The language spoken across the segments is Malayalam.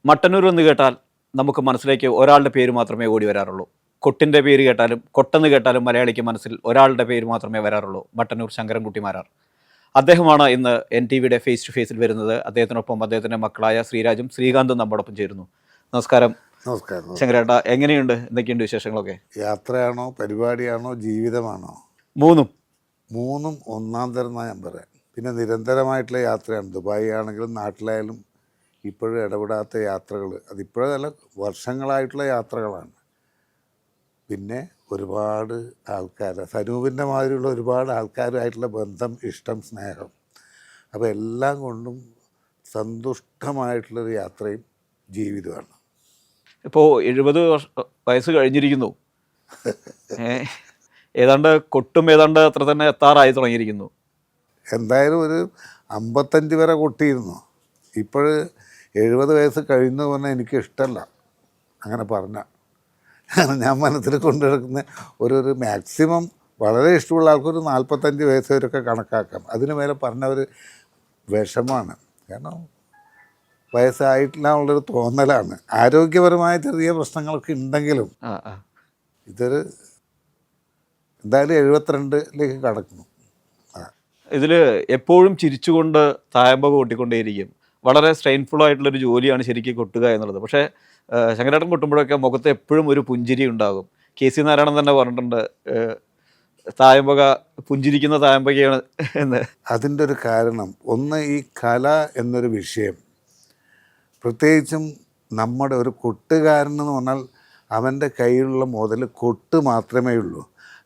മട്ടന്നൂർ എന്ന് കേട്ടാൽ നമുക്ക് മനസ്സിലേക്ക് ഒരാളുടെ പേര് മാത്രമേ ഓടി വരാറുള്ളൂ. കൊട്ടിൻ്റെ പേര് കേട്ടാലും കൊട്ടെന്ന് കേട്ടാലും മലയാളിക്ക് മനസ്സിൽ ഒരാളുടെ പേര് മാത്രമേ വരാറുള്ളൂ, മട്ടന്നൂർ ശങ്കരൻകുട്ടി മാരാർ. അദ്ദേഹമാണ് ഇന്ന് NTVയുടെ ഫേസ് ടു ഫേസിൽ വരുന്നത്. അദ്ദേഹത്തിനൊപ്പം അദ്ദേഹത്തിൻ്റെ മക്കളായ ശ്രീരാജും ശ്രീകാന്തും നമ്മോടൊപ്പം ചേരുന്നു. നമസ്കാരം. നമസ്കാരം. ശങ്കരേട്ടാ, എങ്ങനെയുണ്ട്? എന്തൊക്കെയുണ്ട് വിശേഷങ്ങളൊക്കെ? യാത്രയാണോ, പരിപാടിയാണോ, ജീവിതമാണോ? മൂന്നും ഒന്നാം തരം എന്നാണ് ഞാൻ പറയാം. പിന്നെ നിരന്തരമായിട്ടുള്ള യാത്രയാണ്. ദുബായി ആണെങ്കിലും നാട്ടിലായാലും ഇപ്പോഴും ഇടപെടാത്ത യാത്രകൾ, അതിപ്പോഴല്ല, വർഷങ്ങളായിട്ടുള്ള യാത്രകളാണ്. പിന്നെ ഒരുപാട് ആൾക്കാർ, സനൂപിൻ്റെ മാതിരിയുള്ള ഒരുപാട് ആൾക്കാരുമായിട്ടുള്ള ബന്ധം, ഇഷ്ടം, സ്നേഹം, അപ്പോൾ എല്ലാം കൊണ്ടും സന്തുഷ്ടമായിട്ടുള്ളൊരു യാത്രയും ജീവിതമാണ്. ഇപ്പോൾ 70 വയസ്സ് കഴിഞ്ഞിരിക്കുന്നു. ഏതാണ്ട് കൊട്ടും ഏതാണ്ട് അത്ര തന്നെ എത്താറായി തുടങ്ങിയിരിക്കുന്നു. എന്തായാലും ഒരു 55 വരെ കൊട്ടിയിരുന്നു. ഇപ്പോൾ 70 വയസ്സ് കഴിഞ്ഞു പറഞ്ഞാൽ എനിക്ക് ഇഷ്ടമല്ല അങ്ങനെ പറഞ്ഞാൽ. ഞാൻ മനസ്സിൽ കൊണ്ടുനടക്കുന്ന ഒരു മാക്സിമം വളരെ ഇഷ്ടമുള്ള ആൾക്കൊരു 45 വയസ്സ് വരെയൊക്കെ കണക്കാക്കാം. അതിന് മേലെ പറഞ്ഞ ഒരു വിഷമാണ്. കാരണം വയസ്സായിട്ടില്ല എന്നുള്ളൊരു തോന്നലാണ്. ആരോഗ്യപരമായ ചെറിയ പ്രശ്നങ്ങളൊക്കെ ഉണ്ടെങ്കിലും ഇതൊരു എന്തായാലും 72ലേക്ക് കടക്കുന്നു. ഇതിൽ എപ്പോഴും ചിരിച്ചുകൊണ്ട് തായമ്പക കൊട്ടിക്കൊണ്ടേയിരിക്കും. വളരെ സ്ട്രെയിൻഫുൾ ആയിട്ടുള്ളൊരു ജോലിയാണ് ശരിക്കും കൊട്ടുക എന്നുള്ളത്. പക്ഷേ ശങ്കരേട്ടൻ കൊട്ടുമ്പോഴൊക്കെ മുഖത്ത് എപ്പോഴും ഒരു പുഞ്ചിരി ഉണ്ടാകും. KC നാരായണൻ തന്നെ പറഞ്ഞിട്ടുണ്ട്, തായമ്പക പുഞ്ചിരിക്കുന്ന തായമ്പകയാണ് എന്ന്. അതിൻ്റെ ഒരു കാരണം, ഒന്ന്, ഈ കല എന്നൊരു വിഷയം, പ്രത്യേകിച്ചും നമ്മുടെ ഒരു കൊട്ടുകാരനെന്ന് പറഞ്ഞാൽ അവൻ്റെ കയ്യിലുള്ള മുതൽ കൊട്ട് മാത്രമേ ഉള്ളൂ.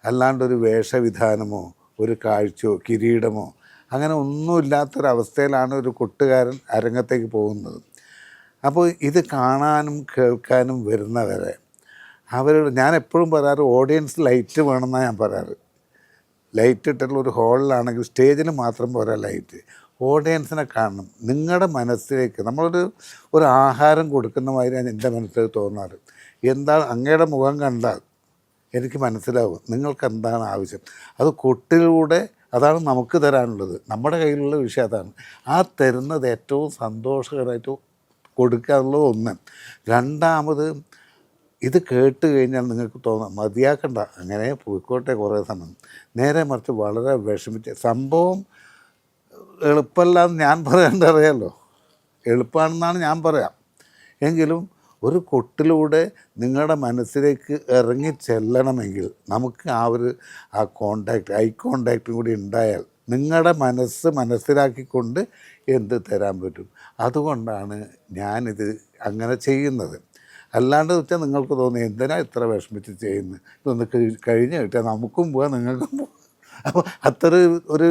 അല്ലാണ്ടൊരു വേഷവിധാനമോ ഒരു കാഴ്ചയോ കിരീടമോ അങ്ങനെ ഒന്നുമില്ലാത്തൊരവസ്ഥയിലാണ് ഒരു കൊട്ടുകാരൻ അരങ്ങത്തേക്ക് പോകുന്നത്. അപ്പോൾ ഇത് കാണാനും കേൾക്കാനും വരുന്നവരെ അവരോട് ഞാൻ എപ്പോഴും പറയാറ്, ഓഡിയൻസ് ലൈറ്റ് വേണമെന്നാണ് ഞാൻ പറയാറ്. ലൈറ്റ് ഇട്ടുള്ള ഒരു ഹോളിലാണെങ്കിൽ സ്റ്റേജിന് മാത്രം പോരാ ലൈറ്റ്, ഓഡിയൻസിനെ കാണണം. നിങ്ങളുടെ മനസ്സിലേക്ക് ഒരു ആഹാരം കൊടുക്കുന്ന മാതിരിയാണ് എൻ്റെ മനസ്സിലേക്ക് തോന്നാറ്. എന്താണ് അങ്ങയുടെ മുഖം കണ്ടാൽ എനിക്ക് മനസ്സിലാവും നിങ്ങൾക്ക് എന്താണ് ആവശ്യം. അത് കൊട്ടിലൂടെ അതാണ് നമുക്ക് തരാനുള്ളത്. നമ്മുടെ കയ്യിലുള്ള വിഷയം അതാണ്. ആ തരുന്നത് ഏറ്റവും സന്തോഷകരമായിട്ട് കൊടുക്കാനുള്ളത് ഒന്ന്. രണ്ടാമത്, ഇത് കേട്ട് കഴിഞ്ഞാൽ നിങ്ങൾക്ക് തോന്നാം മതിയാക്കണ്ട, അങ്ങനെ പോയിക്കോട്ടെ കുറേ സമയം. നേരെ മറിച്ച് വളരെ വിഷമിച്ച്, സംഭവം എളുപ്പമല്ലാന്ന് ഞാൻ പറയാണ്ട് അറിയാമല്ലോ, എളുപ്പമാണെന്നാണ് ഞാൻ പറയാം. എങ്കിലും ഒരു കൊട്ടിലൂടെ നിങ്ങളുടെ മനസ്സിലേക്ക് ഇറങ്ങി ചെല്ലണമെങ്കിൽ നമുക്ക് ആ കോണ്ടാക്റ്റ്, ഐ കോണ്ടാക്റ്റും കൂടി ഉണ്ടായാൽ നിങ്ങളുടെ മനസ്സിലാക്കിക്കൊണ്ട് എന്ത് തരാൻ പറ്റും. അതുകൊണ്ടാണ് ഞാനിത് അങ്ങനെ ചെയ്യുന്നത്. അല്ലാണ്ട് വെച്ചാൽ നിങ്ങൾക്ക് തോന്നി എന്തിനാ ഇത്ര വിഷമിച്ച് ചെയ്യുന്നത്, ഇതൊന്ന് കഴിഞ്ഞ് കിട്ടിയാൽ നമുക്കും പോവാം നിങ്ങൾക്കും പോവാം. അപ്പോൾ അത്ര ഒരു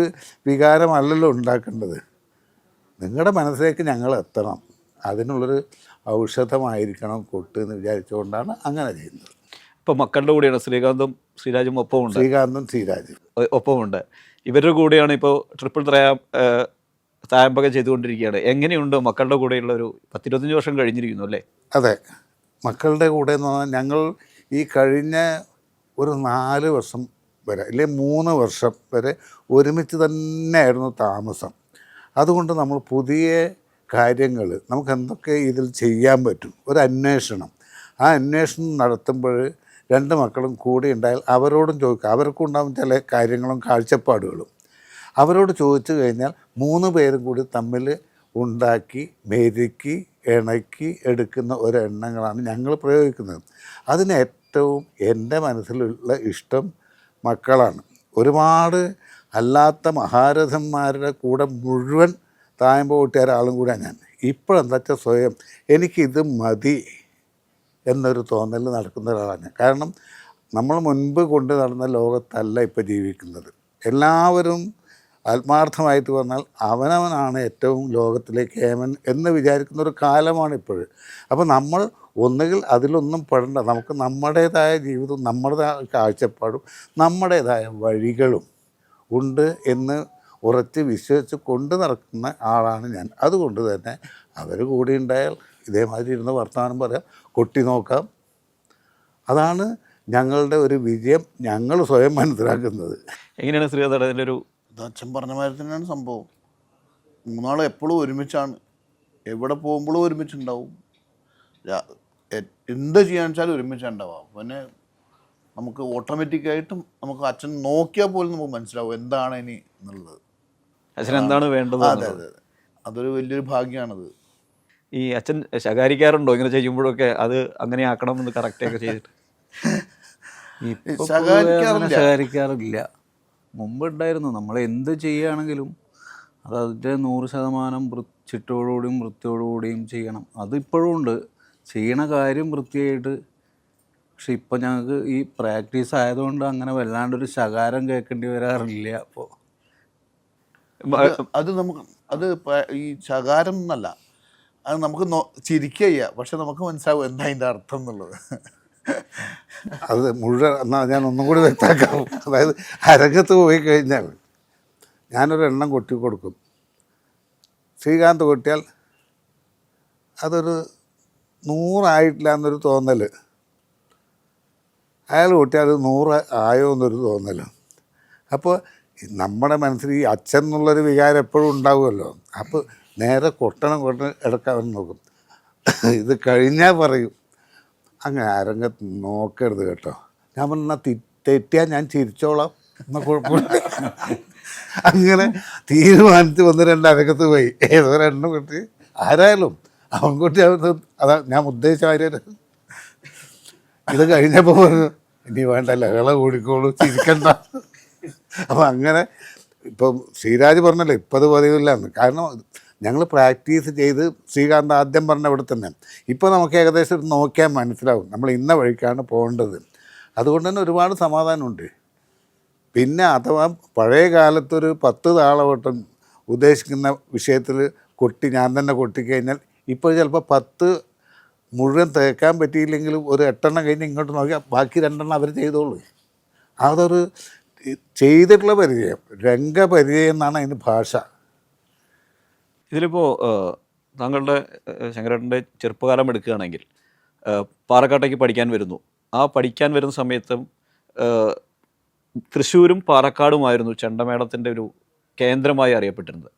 വികാരമല്ലല്ലോ ഉണ്ടാക്കേണ്ടത്. നിങ്ങളുടെ മനസ്സിലേക്ക് ഞങ്ങൾ എത്തണം, അതിനുള്ളൊരു ഔഷധമായിരിക്കണം കൊട്ട് എന്ന് വിചാരിച്ചുകൊണ്ടാണ് അങ്ങനെ ചെയ്യുന്നത്. ഇപ്പോൾ മക്കളുടെ കൂടെയാണ് ശ്രീകാന്തും ശ്രീരാജും ഒപ്പമുണ്ട്. ശ്രീരാജും ഒപ്പമുണ്ട്. ഇവരുടെ കൂടെയാണ് ഇപ്പോൾ ട്രിപ്പിൾ തായമ്പകം ചെയ്തുകൊണ്ടിരിക്കുകയാണ്. എങ്ങനെയുണ്ട് മക്കളുടെ കൂടെയുള്ള ഒരു 10-25 വർഷം കഴിഞ്ഞിരിക്കുന്നു അല്ലേ? അതെ, മക്കളുടെ കൂടെ എന്ന് പറഞ്ഞാൽ ഞങ്ങൾ ഈ കഴിഞ്ഞ ഒരു 4 വർഷം വരെ, അല്ലെങ്കിൽ 3 വർഷം വരെ ഒരുമിച്ച് തന്നെയായിരുന്നു താമസം. അതുകൊണ്ട് നമ്മൾ പുതിയ കാര്യങ്ങൾ, നമുക്ക് എന്തൊക്കെ ഇതിൽ ചെയ്യാൻ പറ്റും, ഒരു അന്വേഷണം. ആ അന്വേഷണം നടത്തുമ്പോൾ 2 മക്കളും കൂടെ ഉണ്ടായാൽ അവരോടും ചോദിക്കുക. അവർക്കും ഉണ്ടാകും ചില കാര്യങ്ങളും കാഴ്ചപ്പാടുകളും. അവരോട് ചോദിച്ചു കഴിഞ്ഞാൽ 3 പേരും കൂടി തമ്മിൽ ഉണ്ടാക്കി മെരുക്കി ഇണക്കി എടുക്കുന്ന ഒരെണ്ണങ്ങളാണ് ഞങ്ങൾ പ്രയോഗിക്കുന്നത്. അതിന് ഏറ്റവും എൻ്റെ മനസ്സിലുള്ള ഇഷ്ടം മക്കളാണ്. ഒരുപാട് അല്ലാത്ത മഹാരഥന്മാരുടെ കൂടെ മുഴുവൻ തായമ്പ കൂട്ടിയ ഒരാളും കൂടെയാണ് ഞാൻ. ഇപ്പോഴെന്താ വെച്ചാൽ സ്വയം എനിക്കിത് മതി എന്നൊരു തോന്നൽ നടക്കുന്ന ഒരാളാണ്. കാരണം നമ്മൾ മുൻപ് കൊണ്ട് നടന്ന ലോകത്തല്ല ഇപ്പോൾ ജീവിക്കുന്നത്. എല്ലാവരും ആത്മാർത്ഥമായിട്ട് പറഞ്ഞാൽ അവനവനാണ് ഏറ്റവും ലോകത്തിലേക്ക് ഏമൻ എന്ന് വിചാരിക്കുന്ന ഒരു കാലമാണ് ഇപ്പോൾ. അപ്പോൾ നമ്മൾ ഒന്നുകിൽ അതിലൊന്നും പെടണ്ട, നമുക്ക് നമ്മുടേതായ ജീവിതവും നമ്മുടേതായ കാഴ്ചപ്പാടും നമ്മുടേതായ വഴികളും ഉണ്ട് എന്ന് ഉറച്ച് വിശ്വസിച്ച് കൊണ്ട് നടക്കുന്ന ആളാണ് ഞാൻ. അതുകൊണ്ട് തന്നെ അവർ കൂടി ഉണ്ടായാൽ ഇതേമാതിരി ഇരുന്ന് വർത്തമാനം പറയാം, കൊട്ടി നോക്കാം. അതാണ് ഞങ്ങളുടെ ഒരു വിജയം, ഞങ്ങൾ സ്വയം മനസ്സിലാക്കുന്നത്. എങ്ങനെയാണ് ശ്രീകാന്ത് അതിൻ്റെ ഒരു? അച്ഛൻ പറഞ്ഞ മാതിരി തന്നെയാണ് സംഭവം. 3 എപ്പോഴും ഒരുമിച്ചാണ്, എവിടെ പോകുമ്പോഴും ഒരുമിച്ചുണ്ടാവും. എന്ത് ചെയ്യാന്ന് വെച്ചാൽ ഒരുമിച്ചുണ്ടാവാം. പിന്നെ നമുക്ക് ഓട്ടോമാറ്റിക്കായിട്ടും നമുക്ക് അച്ഛൻ നോക്കിയാൽ പോലും നമുക്ക് മനസ്സിലാവും എന്താണ് ഇനി എന്നുള്ളത്. അച്ഛൻ എന്താണ് വേണ്ടത് അതെ അതെ അതെ, അതൊരു വലിയൊരു ഭാഗ്യമാണത്. ഈ അച്ഛൻ ശകാരിക്കാറുണ്ടോ ഇങ്ങനെ ചെയ്യുമ്പോഴൊക്കെ അത് അങ്ങനെ ആക്കണം എന്ന് കറക്റ്റൊക്കെ ചെയ്തിട്ട്? ഇപ്പൊ പൊതുവെ അങ്ങനെ ശകാരിക്കാറില്ല. ശകാരിക്കാറില്ല. മുമ്പ് ഉണ്ടായിരുന്നു. നമ്മൾ എന്ത് ചെയ്യുകയാണെങ്കിലും അത് അതിൻ്റെ 100% ചിട്ടോടുകൂടിയും വൃത്തിയോടുകൂടിയും ചെയ്യണം. അതിപ്പോഴും ഉണ്ട്, ചെയ്യണ കാര്യം വൃത്തിയായിട്ട്. പക്ഷെ ഇപ്പം ഞങ്ങൾക്ക് ഈ പ്രാക്ടീസ് ആയതുകൊണ്ട് അങ്ങനെ വല്ലാണ്ടൊരു ശകാരം കേൾക്കേണ്ടി വരാറില്ല. അപ്പോൾ അത് നമുക്ക് അത് ഈ ശകാരം എന്നല്ല, അത് നമുക്ക് ചിരിക്കുക ചെയ്യാം, പക്ഷെ നമുക്ക് മനസ്സിലാവും എന്താ അതിൻ്റെ അർത്ഥം എന്നുള്ളത്. അത് മുഴുവൻ എന്നാൽ ഞാൻ ഒന്നും കൂടി വ്യക്തമാക്കാം. അതായത് അരങ്ങത്ത് പോയി കഴിഞ്ഞാൽ ഞാനൊരു എണ്ണം കൊട്ടി കൊടുക്കും. ശ്രീകാന്ത് കൊട്ടിയാൽ അതൊരു 100 എന്നൊരു തോന്നൽ, അയാൾ കൊട്ടിയാൽ അത് 100 ആയോ എന്നൊരു തോന്നൽ. അപ്പോൾ നമ്മുടെ മനസ്സിൽ ഈ അച്ഛൻ എന്നുള്ളൊരു വികാരം എപ്പോഴും ഉണ്ടാവുമല്ലോ. അപ്പോൾ നേരെ കൊട്ടണം എടുക്കാൻ നോക്കും. ഇത് കഴിഞ്ഞാൽ പറയും, അങ്ങനെ അരങ്ങത്ത് നോക്കരുത് കേട്ടോ. ഞാൻ പറഞ്ഞാൽ തെറ്റിയാൽ ഞാൻ ചിരിച്ചോളാം, എന്നാൽ കുഴപ്പമില്ല. അങ്ങനെ തീരുമാനിച്ച് 1-2 അരങ്ങത്ത് പോയി. ഏതോ 2 കൊട്ടി ആരായാലും അവൻ കൊട്ടി അതാ ഞാൻ ഉദ്ദേശിച്ച കാര്യം. ഇത് കഴിഞ്ഞപ്പോൾ പറഞ്ഞു, ഇനി വേണ്ട ലഹള കൂടിക്കോളൂ, ചിരിക്കണ്ട. അപ്പം അങ്ങനെ ഇപ്പം ശ്രീരാജ് പറഞ്ഞല്ലോ ഇപ്പം അത് പതിവില്ലാന്ന്. കാരണം ഞങ്ങൾ പ്രാക്ടീസ് ചെയ്ത് ശ്രീകാന്ത് ആദ്യം പറഞ്ഞ ഇവിടെ തന്നെ ഇപ്പോൾ നമുക്ക് ഏകദേശം നോക്കിയാൽ മനസ്സിലാവും നമ്മൾ ഇന്ന വഴിക്കാണ് പോകേണ്ടത്. അതുകൊണ്ട് തന്നെ ഒരുപാട് സമാധാനമുണ്ട്. പിന്നെ അഥവാ പഴയ കാലത്തൊരു 10 താളവട്ടം ഉദ്ദേശിക്കുന്ന വിഷയത്തിൽ കൊട്ടി ഞാൻ തന്നെ കൊട്ടിക്കഴിഞ്ഞാൽ ഇപ്പോൾ ചിലപ്പോൾ 10 മുഴുവൻ തേക്കാൻ പറ്റിയില്ലെങ്കിലും ഒരു 8 കഴിഞ്ഞ് ഇങ്ങോട്ട് നോക്കിയാൽ ബാക്കി 2 അവർ ചെയ്തോളൂ. അതൊരു ചെയ്തിട്ടുള്ള പരിചയം, രംഗപരിചയം എന്നാണ് അതിന് ഭാഷ. ഇതിലിപ്പോൾ താങ്കളുടെ ശങ്കരേട്ടൻ്റെ ചെറുപ്പകാലം എടുക്കുകയാണെങ്കിൽ പാലക്കാട്ടേക്ക് പഠിക്കാൻ വരുന്നു. ആ പഠിക്കാൻ വരുന്ന സമയത്തും തൃശ്ശൂരും പാലക്കാടുമായിരുന്നു ചെണ്ടമേളത്തിൻ്റെ ഒരു കേന്ദ്രമായി അറിയപ്പെട്ടിരുന്നത്.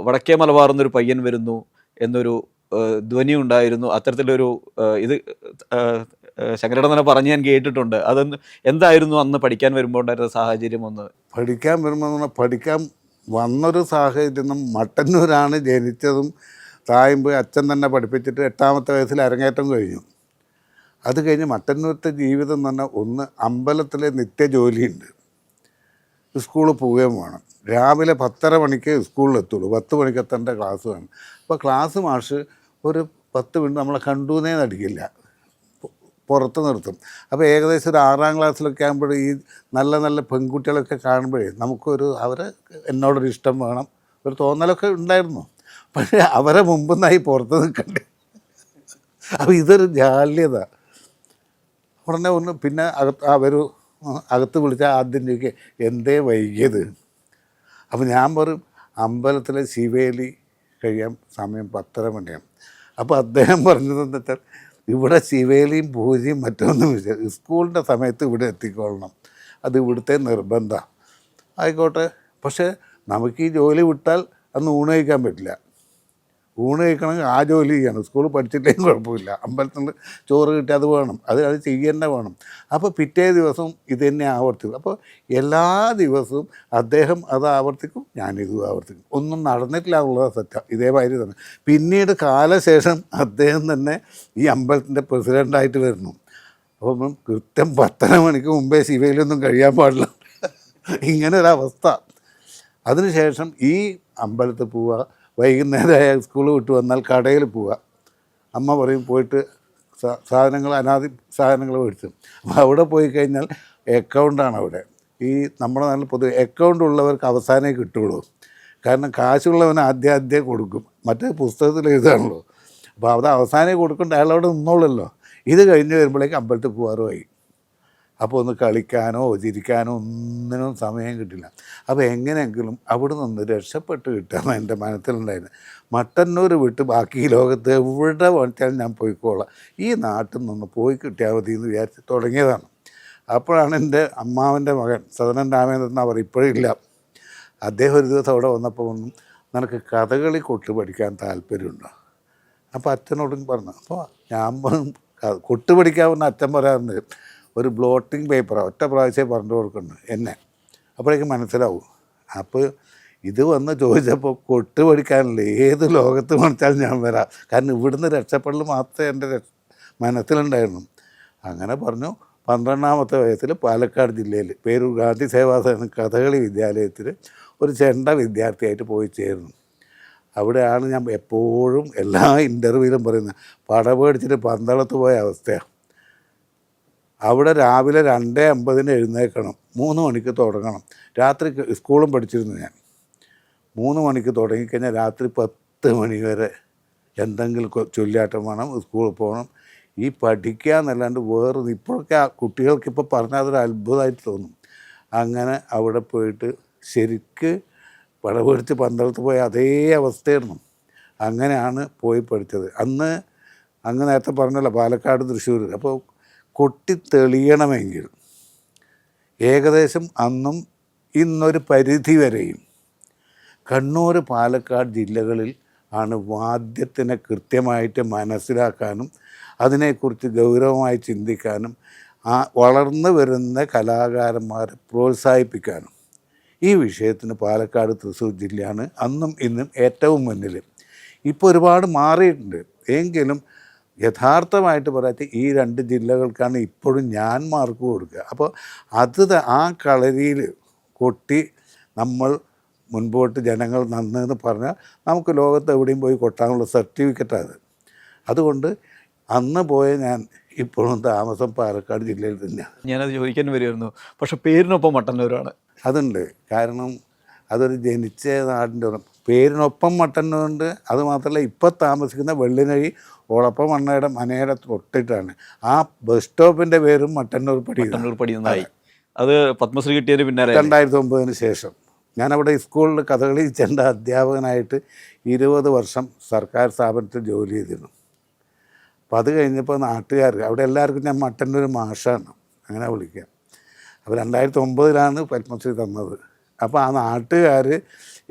വടക്കേ മലബാറിൽ നിന്നൊരു പയ്യൻ വരുന്നു എന്നൊരു ധ്വനി ഉണ്ടായിരുന്നു. അത്തരത്തിലൊരു ഇത് ശങ്കരേട്ടൻ തന്നെ പറഞ്ഞ് ഞാൻ കേട്ടിട്ടുണ്ട്. അതൊന്ന് എന്തായിരുന്നു അന്ന് പഠിക്കാൻ വരുമ്പോൾ ഉണ്ടായിരുന്ന സാഹചര്യം? ഒന്ന് പഠിക്കാൻ വരുമ്പോൾ പഠിക്കാൻ വന്നൊരു സാഹചര്യം, മട്ടന്നൂരാണ് ജനിച്ചതും തായും പോയി അച്ഛൻ തന്നെ പഠിപ്പിച്ചിട്ട് 8ാമത്തെ വയസ്സിൽ അരങ്ങേറ്റം കഴിഞ്ഞു. അത് കഴിഞ്ഞ് മട്ടന്നൂരത്തെ ജീവിതം എന്ന് പറഞ്ഞാൽ ഒന്ന് അമ്പലത്തിലെ നിത്യജോലിയുണ്ട്, സ്കൂളിൽ പോവുകയും വേണം. രാവിലെ 10:30 മണിക്ക് സ്കൂളിലെത്തുള്ളൂ, 10 മണിക്ക് എത്തേണ്ട ക്ലാസ് വേണം. അപ്പോൾ ക്ലാസ് മാഷ് ഒരു 10 മിനിറ്റ് നമ്മളെ കണ്ടുവെന്നേ നടിക്കില്ല, പുറത്ത് നിർത്തും. അപ്പോൾ ഏകദേശം ഒരു 6ാം ക്ലാസ്സിലൊക്കെ ആകുമ്പോൾ ഈ നല്ല നല്ല പെൺകുട്ടികളൊക്കെ കാണുമ്പോഴേ നമുക്കൊരു അവരെ എന്നോടൊരു ഇഷ്ടം വേണം ഒരു തോന്നലൊക്കെ ഉണ്ടായിരുന്നു. പക്ഷേ അവരെ മുമ്പ് നിന്നായി പുറത്ത് നിൽക്കണ്ടേ. അപ്പോൾ ഇതൊരു ജാള്യത. ഉടനെ ഒന്ന് പിന്നെ അകത്ത് വിളിച്ചാൽ ആദ്യം ചോദിക്കുക എന്തേ വൈകിയത്. അപ്പോൾ ഞാൻ പറയും അമ്പലത്തിലെ ശിവേലി കഴിയാൻ സമയം 10:30 മണിയാണ്. അപ്പോൾ അദ്ദേഹം പറഞ്ഞതെന്ന് വെച്ചാൽ ഇവിടെ ശിവേലിയും പൂജയും മറ്റൊന്നും സ്കൂളിൻ്റെ സമയത്ത് ഇവിടെ എത്തിക്കൊള്ളണം, അത് ഇവിടുത്തെ നിർബന്ധമാണ്. ആയിക്കോട്ടെ, പക്ഷേ നമുക്ക് ഈ ജോലി വിട്ടാൽ അന്ന് ഊണ് കഴിക്കാൻ പറ്റില്ല. ഊണ് കഴിക്കണമെങ്കിൽ ആ ജോലി ചെയ്യണം. സ്കൂളിൽ പഠിച്ചില്ലെങ്കിൽ കുഴപ്പമില്ല, അമ്പലത്തിൽ നിന്ന് ചോറ് കിട്ടി അത് വേണം, അത് ചെയ്യേണ്ട വേണം. അപ്പോൾ പിറ്റേ ദിവസം ഇത് തന്നെ ആവർത്തിക്കും. അപ്പോൾ എല്ലാ ദിവസവും അദ്ദേഹം അത് ആവർത്തിക്കും, ഞാനിതും ആവർത്തിക്കും. ഒന്നും നടന്നിട്ടില്ല എന്നുള്ളത് സത്യം. ഇതേമാതിരി തന്നെ പിന്നീട് കാലശേഷം അദ്ദേഹം തന്നെ ഈ അമ്പലത്തിൻ്റെ പ്രസിഡൻ്റായിട്ട് വരുന്നു. അപ്പം കൃത്യം 10:30 മണിക്ക് മുമ്പേ ശിവയിലൊന്നും കഴിയാൻ പാടില്ല, ഇങ്ങനെ ഒരവസ്ഥ. അതിനുശേഷം ഈ അമ്പലത്തിൽ പോവുക, വൈകുന്നേരമായ സ്കൂൾ വിട്ട് വന്നാൽ കടയിൽ പോവുക. അമ്മ പറയും പോയിട്ട് അനാദി സാധനങ്ങൾ മേടിച്ചു. അപ്പോൾ അവിടെ പോയി കഴിഞ്ഞാൽ അക്കൗണ്ടാണ് അവിടെ. ഈ നമ്മുടെ നാട്ടിൽ പൊതുവെ അക്കൗണ്ട് ഉള്ളവർക്ക് അവസാനമേ കിട്ടുള്ളൂ. കാരണം കാശുള്ളവന് ആദ്യം കൊടുക്കും, മറ്റേ പുസ്തകത്തിൽ എഴുതാണല്ലോ. അപ്പോൾ അത് അവസാനമേ കൊടുക്കേണ്ട, അയാളവിടെ നിന്നോളല്ലോ. ഇത് കഴിഞ്ഞ് വരുമ്പോഴേക്ക് അമ്പലത്തിൽ പോകാറുമായി. അപ്പോൾ ഒന്ന് കളിക്കാനോ ചിരിക്കാനോ ഒന്നിനും സമയം കിട്ടില്ല. അപ്പോൾ എങ്ങനെയെങ്കിലും അവിടെ നിന്ന് രക്ഷപ്പെട്ട് കിട്ടുകയെന്ന് എൻ്റെ മനസ്സിലുണ്ടായിരുന്നു. മട്ടന്നൂർ വിട്ട് ബാക്കി ലോകത്ത് എവിടെ വേണിച്ചാലും ഞാൻ പോയിക്കോളാം, ഈ നാട്ടിൽ നിന്ന് പോയി കിട്ടിയാൽ മതി എന്ന് വിചാരിച്ച് തുടങ്ങിയതാണ്. അപ്പോഴാണ് എൻ്റെ അമ്മാവൻ്റെ മകൻ സദനൻ രാമേന്ദ്രൻ അവർ ഇപ്പോഴില്ല. അദ്ദേഹം ഒരു ദിവസം അവിടെ വന്നപ്പോൾ നിനക്ക് കഥകളി കൊട്ട് പഠിക്കാൻ താല്പര്യമുണ്ടോ? അപ്പോൾ അച്ഛനോടും പറഞ്ഞു. അപ്പോൾ ഞാൻ കൊട്ട് പഠിക്കാൻ പറഞ്ഞ അച്ഛൻ പറയാറുണ്ട്, ഒരു ബ്ലോട്ടിങ് പേപ്പർ ഒറ്റ പ്രാവശ്യം പറഞ്ഞു കൊടുക്കുന്നു എന്നെ, അപ്പോഴേക്കും മനസ്സിലാവും. അപ്പോൾ ഇത് വന്ന് ചോദിച്ചപ്പോൾ കൊട്ട് പഠിക്കാനില്ല, ഏത് ലോകത്ത് മണിച്ചാലും ഞാൻ വരാം, കാരണം ഇവിടുന്ന് രക്ഷപ്പെടൽ മാത്രമേ എൻ്റെ മനസ്സിലുണ്ടായിരുന്നു. അങ്ങനെ പറഞ്ഞു. 12ാമത്തെ വയസ്സിൽ പാലക്കാട് ജില്ലയിൽ പേരൂർ ഗാന്ധി സേവാസദൻ കഥകളി വിദ്യാലയത്തിൽ ഒരു ചെണ്ട വിദ്യാർത്ഥിയായിട്ട് പോയി ചേർന്നു. അവിടെയാണ് ഞാൻ എപ്പോഴും എല്ലാ ഇൻ്റർവ്യൂവിലും പറയുന്നത്, പടപേടിച്ചിട്ട് പന്തളത്ത് പോയ അവസ്ഥയാണ്. അവിടെ രാവിലെ 2:50 എഴുന്നേൽക്കണം, 3 മണിക്ക് തുടങ്ങണം. രാത്രി സ്കൂളും പഠിച്ചിരുന്നു ഞാൻ. 3 മണിക്ക് തുടങ്ങിക്കഴിഞ്ഞാൽ രാത്രി 10 മണി വരെ എന്തെങ്കിലും ചൊല്ലിയാട്ടം വേണം, സ്കൂളിൽ പോകണം. ഈ പഠിക്കുക എന്നല്ലാണ്ട് വേറെ ഇപ്പോഴൊക്കെ ആ കുട്ടികൾക്കിപ്പോൾ പറഞ്ഞാൽ അതൊരു അത്ഭുതമായിട്ട് തോന്നും. അങ്ങനെ അവിടെ പോയിട്ട് ശരിക്ക് പടപേടിച്ച് പന്തളത്ത് പോയ അതേ അവസ്ഥയായിരുന്നു. അങ്ങനെയാണ് പോയി പഠിച്ചത്. അങ്ങ് നേരത്തെ പറഞ്ഞല്ലോ പാലക്കാട്, തൃശ്ശൂർ. അപ്പോൾ കൊട്ടി തെളിയണമെങ്കിൽ ഏകദേശം അന്നും ഇന്നൊരു പരിധി വരെയും കണ്ണൂർ, പാലക്കാട് ജില്ലകളിൽ ആണ് വാദ്യത്തിനെ കൃത്യമായിട്ട് മനസ്സിലാക്കാനും അതിനെക്കുറിച്ച് ഗൗരവമായി ചിന്തിക്കാനും വളർന്നു വരുന്ന കലാകാരന്മാരെ പ്രോത്സാഹിപ്പിക്കാനും ഈ വിഷയത്തിന് പാലക്കാട്, തൃശ്ശൂർ ജില്ലയാണ് അന്നും ഇന്നും ഏറ്റവും മുന്നിൽ. ഇപ്പോൾ ഒരുപാട് മാറിയിട്ടുണ്ട്. എങ്കിലും യഥാർത്ഥമായിട്ട് പറയാത്ത ഈ 2 ജില്ലകൾക്കാണ് ഇപ്പോഴും ഞാൻ മാർക്ക് കൊടുക്കുക. അപ്പോൾ ആ കളരിയിൽ കൊട്ടി നമ്മൾ മുൻപോട്ട് ജനങ്ങൾ നന്നെന്ന് പറഞ്ഞാൽ നമുക്ക് ലോകത്ത് എവിടെയും പോയി കൊട്ടാനുള്ള സർട്ടിഫിക്കറ്റാണ്. അതുകൊണ്ട് അന്ന് പോയ ഞാൻ ഇപ്പോഴും താമസം പാലക്കാട് ജില്ലയിൽ തന്നെയാണ്. ഞാനത് ചോദിക്കാൻ വരുമായിരുന്നു. പക്ഷെ പേരിനൊപ്പം മട്ടന്നൂരാണ്. അതുണ്ട്. കാരണം അതൊരു ജനിച്ച നാടിൻ്റെ പേരിനൊപ്പം മട്ടന്നൂരുണ്ട്. അതുമാത്രമല്ല, ഇപ്പോൾ താമസിക്കുന്ന വെള്ളിനഴി ഓളപ്പം മണ്ണയുടെ മനയുടെ തൊട്ടിട്ടാണ്. ആ ബസ് സ്റ്റോപ്പിൻ്റെ പേരും മട്ടന്നൂർ പടി എന്നായി. അത് പത്മശ്രീ കിട്ടിയതിന് പിന്നാലെ 2009 ശേഷം ഞാനവിടെ സ്കൂളിൽ കഥകളി ചെണ്ട അധ്യാപകനായിട്ട് 20 വർഷം സർക്കാർ സ്ഥാപനത്തിൽ ജോലി ചെയ്തിരുന്നു. അപ്പോൾ അത് കഴിഞ്ഞപ്പോൾ നാട്ടുകാർക്ക് അവിടെ എല്ലാവർക്കും ഞാൻ മട്ടന്നൂർ മാഷാണ് അങ്ങനെ വിളിക്കുക. അപ്പോൾ 2009 പത്മശ്രീ തന്നത്. അപ്പോൾ ആ നാട്ടുകാർ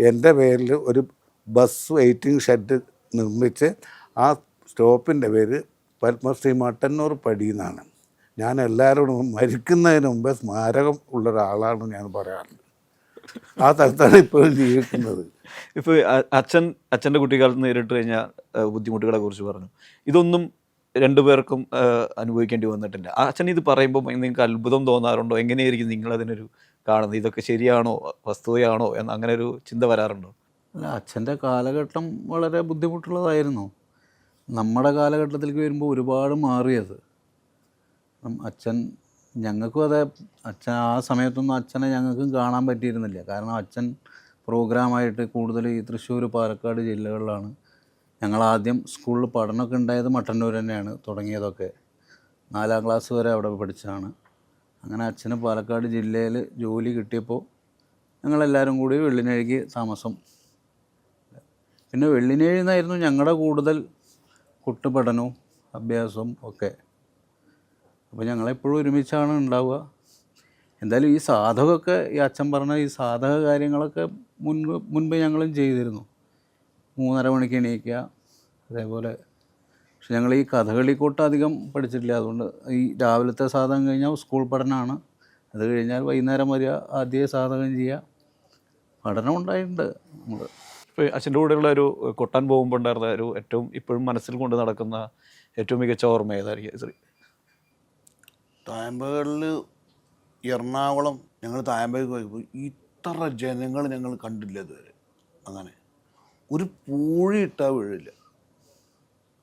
എൻ്റെ പേരിൽ ഒരു ബസ് വെയിറ്റിംഗ് ഷെഡ് നിർമ്മിച്ച് ആ സ്റ്റോപ്പിൻ്റെ പേര് പത്മശ്രീ മട്ടന്നൂർ പടി എന്നാണ്. ഞാൻ എല്ലാവരോടും മരിക്കുന്നതിന് മുമ്പ് സ്മാരകം ഉള്ളൊരാളാണ് ഞാൻ പറയാറുണ്ട്. ആ തരത്താണ് ഇപ്പോഴും ജീവിക്കുന്നത്. ഇപ്പോൾ അച്ഛൻ്റെ കുട്ടിക്കാലത്ത് നേരിട്ട് കഴിഞ്ഞ ബുദ്ധിമുട്ടുകളെ കുറിച്ച് പറഞ്ഞു. ഇതൊന്നും 2 പേർക്കും അനുഭവിക്കേണ്ടി വന്നിട്ടില്ല. അച്ഛൻ ഇത് പറയുമ്പോൾ നിങ്ങൾക്ക് അത്ഭുതം തോന്നാറുണ്ടോ? എങ്ങനെയായിരിക്കും നിങ്ങളതിനൊരു കാണുന്നത്? ഇതൊക്കെ ശരിയാണോ, വസ്തുതയാണോ എന്ന് അങ്ങനെ ഒരു ചിന്ത വരാറുണ്ടോ? അല്ല, അച്ഛൻ്റെ കാലഘട്ടം വളരെ ബുദ്ധിമുട്ടുള്ളതായിരുന്നു. നമ്മുടെ കാലഘട്ടത്തിലേക്ക് വരുമ്പോൾ ഒരുപാട് മാറിയത്. അച്ഛൻ ഞങ്ങൾക്കും അതെ, അച്ഛൻ ആ സമയത്തൊന്നും അച്ഛനെ ഞങ്ങൾക്കും കാണാൻ പറ്റിയിരുന്നില്ല. കാരണം അച്ഛൻ പ്രോഗ്രാമായിട്ട് കൂടുതൽ ഈ തൃശ്ശൂർ, പാലക്കാട് ജില്ലകളിലാണ്. ഞങ്ങളാദ്യം സ്കൂളിൽ പഠനമൊക്കെ ഉണ്ടായത് മട്ടന്നൂർ തന്നെയാണ് തുടങ്ങിയതൊക്കെ. 4ാം ക്ലാസ് വരെ അവിടെ പഠിച്ചതാണ്. അങ്ങനെ അച്ഛന് പാലക്കാട് ജില്ലയിൽ ജോലി കിട്ടിയപ്പോൾ ഞങ്ങളെല്ലാവരും കൂടി വെള്ളിനഴിക്ക് താമസം. പിന്നെ വെള്ളിനഴിയിൽ നിന്നായിരുന്നു ഞങ്ങളുടെ കൂടുതൽ കൊട്ട് പഠനവും അഭ്യാസവും ഒക്കെ. അപ്പോൾ ഞങ്ങളെപ്പോഴും ഒരുമിച്ചാണ് ഉണ്ടാവുക. എന്തായാലും ഈ സാധകമൊക്കെ, ഈ അച്ഛൻ പറഞ്ഞ ഈ സാധക കാര്യങ്ങളൊക്കെ മുൻപ് ഞങ്ങളും ചെയ്തിരുന്നു. 3:30 മണിക്ക് എണീക്കുക, അതേപോലെ. പക്ഷെ ഞങ്ങൾ ഈ കഥകളിക്കൊട്ട് അധികം പഠിച്ചിട്ടില്ല. അതുകൊണ്ട് ഈ രാവിലത്തെ സാധകം കഴിഞ്ഞാൽ സ്കൂൾ പഠനമാണ്. അത് കഴിഞ്ഞാൽ വൈകുന്നേരം വരിക, ആദ്യമേ സാധകം ചെയ്യുക. പഠനം ഉണ്ടായിട്ടുണ്ട് നമ്മൾ. ഇപ്പോൾ അച്ഛൻ്റെ കൂടെയുള്ള ഒരു കൊട്ടാൻ പോകുമ്പോൾ ഉണ്ടായിരുന്ന ഒരു ഏറ്റവും ഇപ്പോഴും മനസ്സിൽ കൊണ്ട് നടക്കുന്ന ഏറ്റവും മികച്ച ഓർമ്മ ഏതായിരിക്കും? തായമ്പകളിൽ എറണാകുളം ഞങ്ങൾ തായമ്പയിൽ പോയപ്പോൾ ഇത്ര ജനങ്ങൾ ഞങ്ങൾ കണ്ടില്ല ഇതുവരെ. അങ്ങനെ ഒരു പൂഴി ഇട്ടാൽ വീഴില്ല.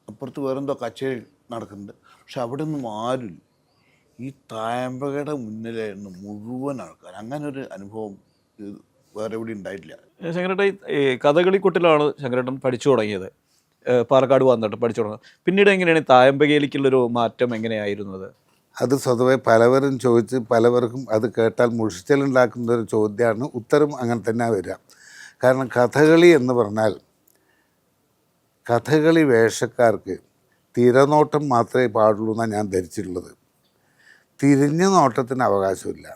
അപ്പുറത്ത് വേറെന്തോ കച്ചേരി നടക്കുന്നുണ്ട്, പക്ഷെ അവിടെ ഒന്നും ആരുമില്ല. ഈ തായമ്പകയുടെ മുന്നിലായിരുന്നു മുഴുവൻ ആൾക്കാർ. അങ്ങനെ ഒരു അനുഭവം വേറെ എവിടെ ഉണ്ടായിട്ടില്ല. ശങ്കരേട്ടൻ ഈ കഥകളിക്കൊട്ടിലാണ് ശങ്കരേട്ടൻ പഠിച്ചു തുടങ്ങിയത്. പാലക്കാട് വന്നിട്ട് പഠിച്ചു തുടങ്ങുന്നത്. പിന്നീട് എങ്ങനെയാണ് തായമ്പകയിലേക്കുള്ളൊരു മാറ്റം എങ്ങനെയായിരുന്നത്? അത് സ്വതവേ പലവരും ചോദിച്ച് പലവർക്കും അത് കേട്ടാൽ മുഷിച്ചലുണ്ടാക്കുന്നൊരു ചോദ്യമാണ്. ഉത്തരം അങ്ങനെ തന്നെ വരിക. കാരണം കഥകളി എന്ന് പറഞ്ഞാൽ കഥകളി വേഷക്കാർക്ക് തിരനോട്ടം മാത്രമേ പാടുള്ളൂ എന്നാണ് ഞാൻ ധരിച്ചിട്ടുള്ളത്. തിരിഞ്ഞു നോട്ടത്തിന് അവകാശമില്ല.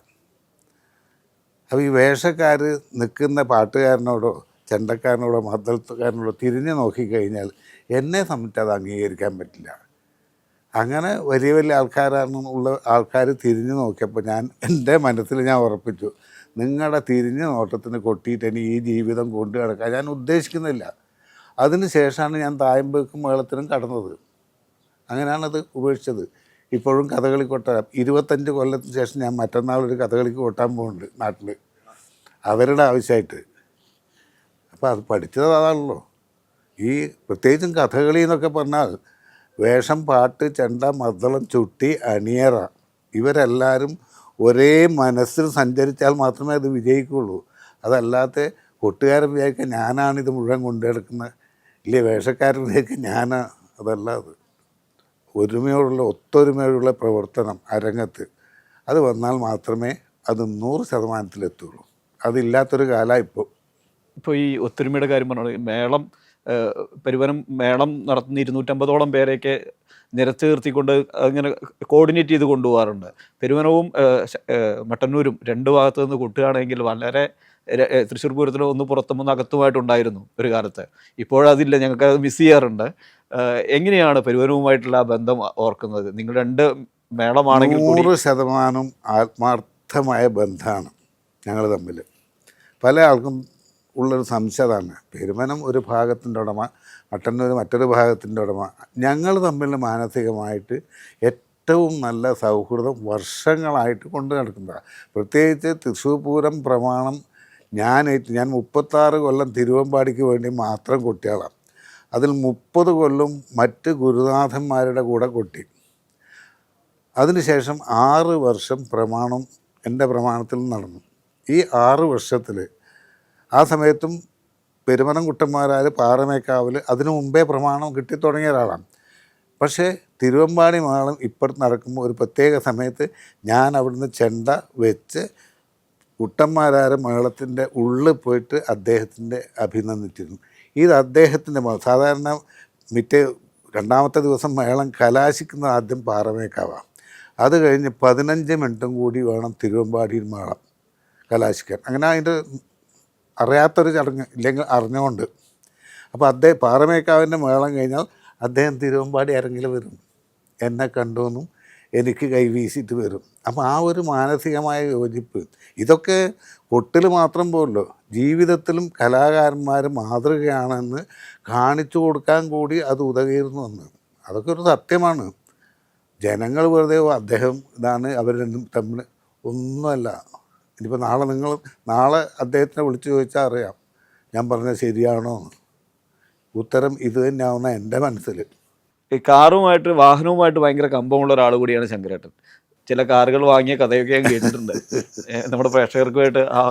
അപ്പോൾ ഈ വേഷക്കാർ നിൽക്കുന്ന പാട്ടുകാരനോടോ ചെണ്ടക്കാരനോടോ മദ്ദളത്തുകാരനോടോ തിരിഞ്ഞ് നോക്കിക്കഴിഞ്ഞാൽ എന്നെ സംബന്ധിച്ച് അത് അംഗീകരിക്കാൻ പറ്റില്ല. അങ്ങനെ വലിയ വലിയ ആൾക്കാരാണെന്നുള്ള ആൾക്കാർ തിരിഞ്ഞു നോക്കിയപ്പോൾ എൻ്റെ മനസ്സിൽ ഞാൻ ഉറപ്പിച്ചു, നിങ്ങളുടെ തിരിഞ്ഞ നോട്ടത്തിന് കൊട്ടിയിട്ട് ഇനി ഈ ജീവിതം കൊണ്ടു കിടക്കാൻ ഞാൻ ഉദ്ദേശിക്കുന്നില്ല. അതിന് ശേഷമാണ് ഞാൻ തായമ്പേക്കും മേളത്തിനും കടന്നത്. അങ്ങനെയാണത് ഉപേക്ഷിച്ചത്. ഇപ്പോഴും കഥകളി കൊട്ടാൻ 25 കൊല്ലത്തിന് ശേഷം ഞാൻ മറ്റന്നാളൊരു കഥകളിക്ക് കൊട്ടാൻ പോകുന്നുണ്ട് നാട്ടിൽ, അവരുടെ ആവശ്യമായിട്ട്. അപ്പോൾ അത് പഠിച്ചത് അതാണല്ലോ. ഈ പ്രത്യേകിച്ചും കഥകളി എന്നൊക്കെ പറഞ്ഞാൽ വേഷം, പാട്ട്, ചെണ്ട, മദ്ദളം, ചുട്ടി, അണിയറ ഇവരെല്ലാവരും ഒരേ മനസ്സിൽ സഞ്ചരിച്ചാൽ മാത്രമേ അത് വിജയിക്കുകയുള്ളൂ. അതല്ലാത്ത കൊട്ടുകാരൻ വിചാരിക്കാൻ ഞാനാണിത് മുഴുവൻ കൊണ്ടുനടക്കുന്നത്, ഇല്ലേ വേഷക്കാരൻ വിചാരിക്കാൻ ഞാനാ, അതല്ല. അത് ഒരുമയോടുള്ള ഒത്തൊരുമയോടുള്ള പ്രവർത്തനം അരങ്ങത്ത് അത് വന്നാൽ മാത്രമേ അത് 100% അതില്ലാത്തൊരു കാലമാണ് ഇപ്പോൾ. ഇപ്പോൾ ഈ ഒത്തൊരുമയുടെ കാര്യം പറഞ്ഞത്, മേളം പെരുവനം മേളം നടത്തുന്ന 250ഓളം പേരെയൊക്കെ നിരത്തി നിർത്തിക്കൊണ്ട് അങ്ങനെ കോർഡിനേറ്റ് ചെയ്ത് കൊണ്ടുപോകാറുണ്ട്. പെരുവനവും മട്ടന്നൂരും 2 ഭാഗത്തു നിന്ന് കൊട്ടുകയാണെങ്കിൽ വളരെ തൃശ്ശൂർ പൂരത്തിൽ ഒന്ന് പുറത്തും ഒന്ന് അകത്തുമായിട്ടുണ്ടായിരുന്നു ഒരു കാലത്ത്. ഇപ്പോഴതില്ല, ഞങ്ങൾക്ക് അത് മിസ് ചെയ്യാറുണ്ട്. എങ്ങനെയാണ് പെരുവനവുമായിട്ടുള്ള ആ ബന്ധം ഓർക്കുന്നത്? നിങ്ങൾ 2 മേളമാണെങ്കിൽ 100% ആത്മാർത്ഥമായ ബന്ധമാണ് ഞങ്ങൾ തമ്മിൽ. പല ആൾക്കും ഉള്ളൊരു സംശയമാണ്, പെരുമനം ഒരു ഭാഗത്തിൻ്റെ ഉടമ, മട്ടന്നൂർ മറ്റൊരു ഭാഗത്തിൻ്റെ ഉടമ. ഞങ്ങൾ തമ്മിൽ മാനസികമായിട്ട് ഏറ്റവും നല്ല സൗഹൃദം വർഷങ്ങളായിട്ട് കൊണ്ടു നടക്കുന്നതാണ്. പ്രത്യേകിച്ച് തൃശ്ശൂർ പൂരം പ്രമാണം ഞാൻ 36 കൊല്ലം തിരുവമ്പാടിക്ക് വേണ്ടി മാത്രം കൊട്ടിയാളാണ്. അതിൽ 30 കൊല്ലം മറ്റ് ഗുരുനാഥന്മാരുടെ കൂടെ കൊട്ടി. അതിനുശേഷം 6 വർഷം പ്രമാണം എൻ്റെ പ്രമാണത്തിൽ നടന്നു. ഈ 6 വർഷത്തിൽ ആ സമയത്തും പെരുമനം കുട്ടന്മാരാർ പാറമേക്കാവിൽ അതിനു മുമ്പേ പ്രമാണം കിട്ടിത്തുടങ്ങിയ ഒരാളാണ്. പക്ഷേ തിരുവമ്പാടി മേളം ഇപ്പുറത്ത് നടക്കുമ്പോൾ ഒരു പ്രത്യേക സമയത്ത് ഞാൻ അവിടുന്ന് ചെണ്ട വെച്ച് കുട്ടന്മാരാർ മേളത്തിൻ്റെ ഉള്ളിൽ പോയിട്ട് അദ്ദേഹത്തിൻ്റെ അഭിനന്ദിച്ചിരുന്നു. ഇത് അദ്ദേഹത്തിൻ്റെ സാധാരണ രണ്ടാമത്തെ ദിവസം മേളം കലാശിക്കുന്നത് ആദ്യം പാറമേക്കാവാണ്. അത് കഴിഞ്ഞ് 15 മിനിറ്റും കൂടി വേണം തിരുവമ്പാടിയിൽ മേളം കലാശിക്കാൻ. അങ്ങനെ അതിൻ്റെ അറിയാത്തൊരു ചടങ്ങ്, ഇല്ലെങ്കിൽ അറിഞ്ഞുകൊണ്ട്. അപ്പോൾ പാറമേക്കാവിൻ്റെ മേളം കഴിഞ്ഞാൽ അദ്ദേഹം തിരുവമ്പാടി അരങ്ങിൽ വരും, എന്നെ കണ്ടുവെന്നും എനിക്ക് കൈവീശിയിട്ട് വരും. അപ്പോൾ ആ ഒരു മാനസികമായ യോജിപ്പ്, ഇതൊക്കെ കൊട്ടിൽ മാത്രം പോലല്ലോ, ജീവിതത്തിലും കലാകാരന്മാർ മാതൃകയാണെന്ന് കാണിച്ചു കൊടുക്കാൻ കൂടി അത് ഉതകിയിരുന്നു എന്ന്. അതൊക്കെ ഒരു സത്യമാണ്. ജനങ്ങൾ വെറുതെ അദ്ദേഹം ഇതാണ് അവർ രണ്ടും തമ്മിൽ ഒന്നുമല്ല. ഇനിയിപ്പോൾ നാളെ അദ്ദേഹത്തിനെ വിളിച്ചു ചോദിച്ചാൽ അറിയാം ഞാൻ പറഞ്ഞത് ശരിയാണോ. ഉത്തരം ഇത് തന്നെയാവുന്ന എൻ്റെ മനസ്സിൽ. ഈ വാഹനവുമായിട്ട് ഭയങ്കര കമ്പമുള്ള ഒരാൾ കൂടിയാണ് ശങ്കരേട്ടൻ. ചില കാറുകൾ വാങ്ങിയ കഥയൊക്കെ ഞാൻ കേട്ടിട്ടുണ്ട്. നമ്മുടെ പ്രേക്ഷകർക്കുമായിട്ട് ആ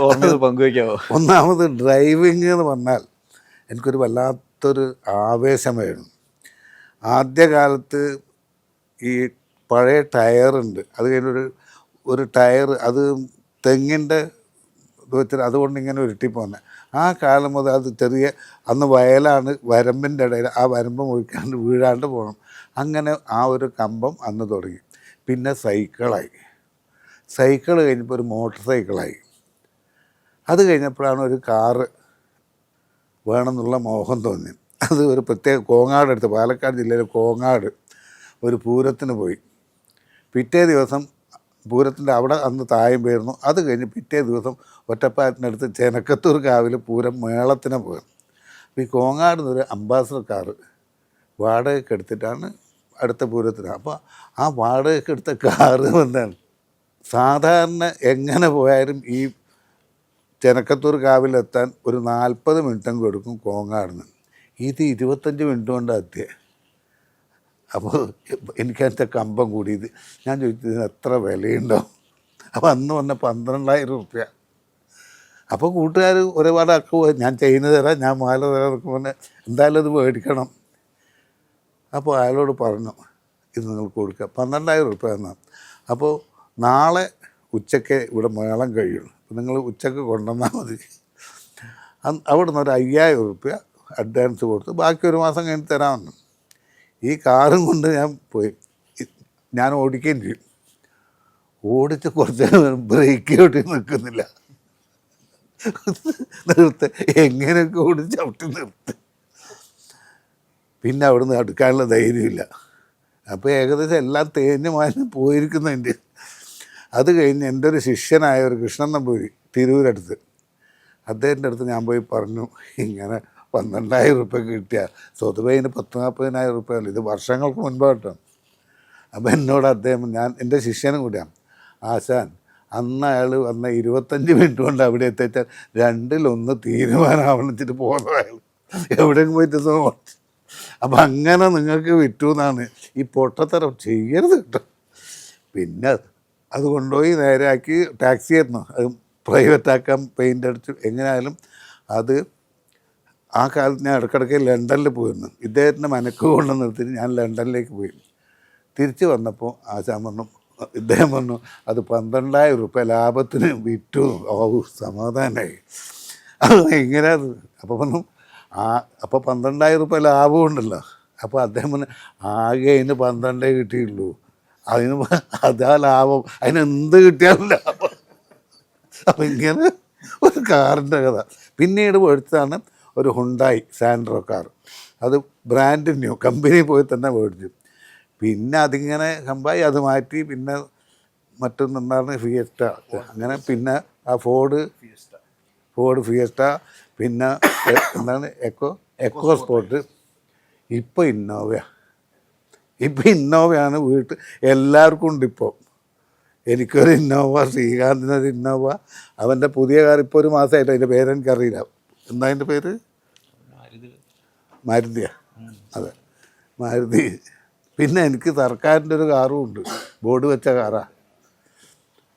ഓർമ്മ പങ്കുവയ്ക്കാമോ? ഒന്നാമത് ഡ്രൈവിങ് എന്ന് പറഞ്ഞാൽ എനിക്കൊരു വല്ലാത്തൊരു ആവേശമായിരുന്നു. ആദ്യകാലത്ത് ഈ പഴയ ടയറുണ്ട്, അത് കഴിഞ്ഞൊരു ടയർ, അത് തെങ്ങിൻ്റെ വെച്ചിട്ട് അതുകൊണ്ട് ഇങ്ങനെ ഉരുട്ടിപ്പോന്നെ. ആ കാലം മുതൽ അത് അന്ന് വയലാണ്, വരമ്പിൻ്റെ ഇടയിൽ ആ വരമ്പ് മുറിക്കാണ്ട് വീഴാണ്ട് പോകണം. അങ്ങനെ ആ ഒരു കമ്പം അന്ന് തുടങ്ങി. പിന്നെ സൈക്കിൾ കഴിഞ്ഞപ്പോൾ ഒരു മോട്ടോർ സൈക്കിളായി. അത് കഴിഞ്ഞപ്പോഴാണ് ഒരു കാറ് വേണമെന്നുള്ള മോഹം തോന്നി. അത് ഒരു പ്രത്യേക കോങ്ങാട് അടുത്ത്, പാലക്കാട് ജില്ലയിലെ കോങ്ങാട് ഒരു പൂരത്തിന് പോയി. പിറ്റേ ദിവസം പൂരത്തിൻ്റെ അവിടെ അന്ന് തായമ്പായിരുന്നു. അത് കഴിഞ്ഞ് പിറ്റേ ദിവസം ഒറ്റപ്പാലത്തിനടുത്ത് ചെനക്കത്തൂർ കാവിൽ പൂരം മേളത്തിന് പോയി. അപ്പോൾ ഈ കോങ്ങാട് നിന്നൊരു അംബാസഡർ കാറ് വാടകയ്ക്ക് എടുത്തിട്ടാണ് അടുത്ത പൂരത്തിന്. അപ്പോൾ ആ വാടകയ്ക്ക് എടുത്ത കാറ് വന്നാണ്. സാധാരണ എങ്ങനെ പോയാലും ഈ ചെനക്കത്തൂർ കാവിലെത്താൻ ഒരു 40 മിനിറ്റും കൊടുക്കും കോങ്ങാടിന്. ഇത് 25 മിനിറ്റ് കൊണ്ട് എത്തിയത്. അപ്പോൾ എനിക്കതിൻ്റെ കമ്പം കൂടിയത്. ഞാൻ ചോദിച്ചത് ഇതിന് എത്ര വിലയുണ്ടോ? അപ്പോൾ അന്ന് വന്ന 12,000 റുപ്യ. അപ്പോൾ കൂട്ടുകാർ ഒരുപാട് അക്കുപോയി, ഞാൻ ചെയ്യുന്നത് തരാം, ഞാൻ മാല തരാം എന്നൊക്കെ പറഞ്ഞാൽ എന്തായാലും അത് മേടിക്കണം. അപ്പോൾ അയാളോട് പറഞ്ഞു ഇത് നിങ്ങൾക്ക് കൊടുക്കുക, 12,000 റുപ്യ എന്നാണ്. അപ്പോൾ നാളെ ഉച്ചയ്ക്ക് ഇവിടെ മേളം കഴിയുള്ളൂ, നിങ്ങൾ ഉച്ചയ്ക്ക് കൊണ്ടുവന്നാൽ മതി. അവിടെ നിന്ന് ഒരു 5,000 റുപ്യ അഡ്വാൻസ് കൊടുത്ത് ബാക്കി ഒരു മാസം കഴിഞ്ഞ് തരാമെന്ന്. ഈ കാറും കൊണ്ട് ഞാൻ പോയി. ഞാൻ ഓടിക്കുകയും ചെയ്യും. ഓടിച്ച് കുറച്ച് ബ്രേക്ക് ഓട്ടി നിൽക്കുന്നില്ല. നിർത്ത്, എങ്ങനെയൊക്കെ ഓടി ചവിട്ടി നിർത്ത്. പിന്നെ അവിടുന്ന് അടുക്കാനുള്ള ധൈര്യമില്ല. അപ്പോൾ ഏകദേശം എല്ലാം തേഞ്ഞ് മാഞ്ഞ് പോയിരിക്കുന്നുണ്ട്. അത് കഴിഞ്ഞ് എൻ്റെ ഒരു ശിഷ്യനായ ഒരു കൃഷ്ണൻ നമ്പൂരി തിരൂരടുത്ത്, അദ്ദേഹത്തിൻ്റെ അടുത്ത് ഞാൻ പോയി പറഞ്ഞു, ഇങ്ങനെ 12,000 റുപ്യ കിട്ടിയ സ്വതുവേ ഇതിന് 10,000-40,000 റുപ്യ അല്ല, ഇത് വർഷങ്ങൾക്ക് മുൻപ് കേട്ടോ. അപ്പോൾ എന്നോട് അദ്ദേഹം, ഞാൻ എൻ്റെ ശിഷ്യനും കൂടിയാണ്, ആശാൻ അന്ന് അയാൾ വന്ന 25 മിനിറ്റ് കൊണ്ട് അവിടെ എത്തിച്ചാൽ 2-1 തീരുമാനമാവണിച്ചിട്ട് പോകുന്നത് അയാൾ എവിടെയും പോയിട്ട്. അപ്പം അങ്ങനെ നിങ്ങൾക്ക് വിറ്റു എന്നാണ്. ഈ പൊട്ടത്തരം ചെയ്യരുത് കേട്ടോ. പിന്നെ അത് കൊണ്ടുപോയി നേരെയാക്കി ടാക്സി ആയിരുന്നു, അത് പ്രൈവറ്റാക്കാൻ പെയിൻ്റ് അടിച്ചു. എങ്ങനെയായാലും അത് ആ കാലത്ത് ഞാൻ ഇടയ്ക്കിടയ്ക്ക് ലണ്ടനിൽ പോയിരുന്നു. ഇദ്ദേഹത്തിൻ്റെ മനക്ക് കൊണ്ട് നിർത്തിയിട്ട് ഞാൻ ലണ്ടനിലേക്ക് പോയി. തിരിച്ച് വന്നപ്പോൾ ആശാൻ പറഞ്ഞു, ഇദ്ദേഹം പറഞ്ഞു, അത് 12,000 റുപ്യ ലാഭത്തിന് വിറ്റു. ഓ, സമാധാനമായി. അത് എങ്ങനെയാ അത്? അപ്പോൾ പറഞ്ഞു, അപ്പോൾ 12,000 റുപ്യ ലാഭമുണ്ടല്ലോ. അപ്പോൾ അദ്ദേഹം പറഞ്ഞു, ആകെ അതിന് 12 കിട്ടിയുള്ളൂ, അതിന് അതാ ലാഭം, അതിനെന്ത് കിട്ടിയാലും ലാഭം. അപ്പം ഇങ്ങനെ ഒരു കാറിൻ്റെ കഥ. പിന്നീട് മേടിച്ചതാണ് ഒരു ഹുണ്ടായി സാൻഡ്രോ കാർ. അത് ബ്രാൻഡ് ന്യൂ, കമ്പനി പോയി തന്നെ മേടിച്ചു. പിന്നെ അതിങ്ങനെ കമ്പായി, അത് മാറ്റി. പിന്നെ മറ്റൊന്നുണ്ടായിരുന്നു ഫിയസ്റ്റ, അങ്ങനെ പിന്നെ ആ ഫോർഡ് ഫിയസ്റ്റ, പിന്നെ എന്താണ് എക്കോ സ്പോർട്ട്, ഇപ്പോൾ ഇന്നോവയാണ് വീട്ടിൽ എല്ലാവർക്കും ഉണ്ട്. ഇപ്പോൾ എനിക്കൊരു ഇന്നോവ, ശ്രീകാന്തിനൊരു ഇന്നോവ, അവൻ്റെ പുതിയ കാർ ഇപ്പോൾ ഒരു മാസമായിട്ട്, അതിൻ്റെ പേരെനിക്കറിയില്ല, എന്താ അതിൻ്റെ പേര്, മാരുതിയാ, അതെ മാരുതി. പിന്നെ എനിക്ക് സർക്കാരിൻ്റെ ഒരു കാറും ഉണ്ട്, ബോർഡ് വെച്ച കാറാണ്.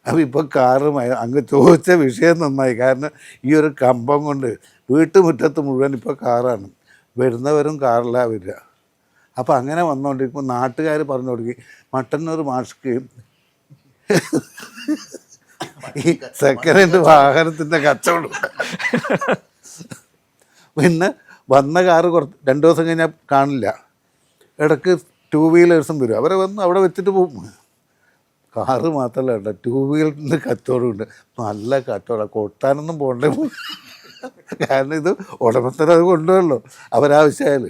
അപ്പോൾ ഇപ്പോൾ കാറ് അങ്ങ് ചോദിച്ച വിഷയം നന്നായി. കാരണം ഈ ഒരു കമ്പം കൊണ്ട് വീട്ടുമുറ്റത്ത് മുഴുവൻ ഇപ്പോൾ കാറാണ്, വരുന്നവരും കാറിലാണ് വരിക. അപ്പോൾ അങ്ങനെ വന്നുകൊണ്ടിരിക്കുമ്പോൾ നാട്ടുകാർ പറഞ്ഞു തുടങ്ങി, മട്ടന്നൂർ മാഷ്ക്ക് ഈ സെക്കൻഡ് ഹാൻഡ് വാഹനത്തിൻ്റെ കച്ചവടം. പിന്നെ വന്ന കാറ് 2 ദിവസം കഴിഞ്ഞാൽ കാണില്ല. ഇടയ്ക്ക് 2 വീലേഴ്സും വരും, അവരെ വന്ന് അവിടെ വെച്ചിട്ട് പോകും. കാറ് മാത്രമല്ല കേട്ടോ, 2 വീലറിൻ്റെ കച്ചവടമുണ്ട്, നല്ല കച്ചവടം, കൊട്ടാനൊന്നും പോകണ്ടേ. കാരണം ഇത് ഉടമസ്ഥന് അത് കൊണ്ടുവല്ലോ അവരാവശ്യമായാൽ.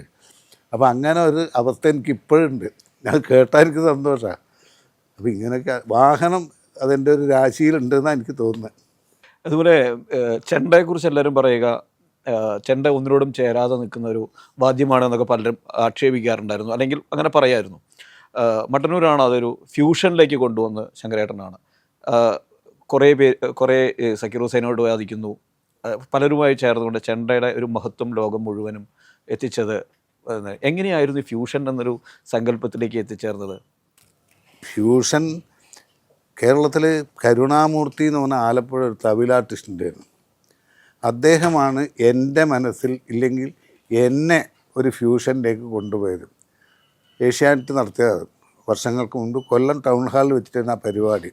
അപ്പം അങ്ങനെ ഒരു അവസ്ഥ എനിക്ക് ഇപ്പോഴുണ്ട്. ഞാൻ കേട്ടാൽ എനിക്ക് സന്തോഷമാണ്. അപ്പം ഇങ്ങനെയൊക്കെ വാഹനം അതെൻ്റെ ഒരു രാശിയിലുണ്ടെന്നാണ് എനിക്ക് തോന്നുന്നത്. അതുപോലെ ചെണ്ടയെക്കുറിച്ച് എല്ലാവരും പറയുക, ചെണ്ട ഒന്നിനോടും ചേരാതെ നിൽക്കുന്ന ഒരു വാദ്യമാണെന്നൊക്കെ പലരും ആക്ഷേപിക്കാറുണ്ടായിരുന്നു, അല്ലെങ്കിൽ അങ്ങനെ പറയായിരുന്നു. മട്ടന്നൂരാണ് അതൊരു ഫ്യൂഷനിലേക്ക് കൊണ്ടുവന്ന് ശങ്കരേട്ടനാണ്. കുറേ സക്കീർ ഹുസൈനോട് വാദിക്കുന്നു, പലരുമായി ചേർന്നുകൊണ്ട് ചെണ്ടയുടെ ഒരു മഹത്വം ലോകം മുഴുവനും എത്തിച്ചത്. എങ്ങനെയായിരുന്നു ഈ ഫ്യൂഷൻ എന്നൊരു സങ്കല്പത്തിലേക്ക് എത്തിച്ചേർന്നത്? ഫ്യൂഷൻ കേരളത്തിൽ കരുണാമൂർത്തി എന്ന് പറഞ്ഞ ആലപ്പുഴ ഒരു തമിഴ് ആർട്ടിസ്റ്റുണ്ടായിരുന്നു. അദ്ദേഹമാണ് എൻ്റെ മനസ്സിൽ, ഇല്ലെങ്കിൽ എന്നെ ഒരു ഫ്യൂഷനിലേക്ക് കൊണ്ടുപോയത്. ഏഷ്യാനെറ്റ് നടത്തിയത് വർഷങ്ങൾക്ക് മുമ്പ് കൊല്ലം ടൗൺ ഹാളിൽ വെച്ചിട്ടാണ് ആ പരിപാടി.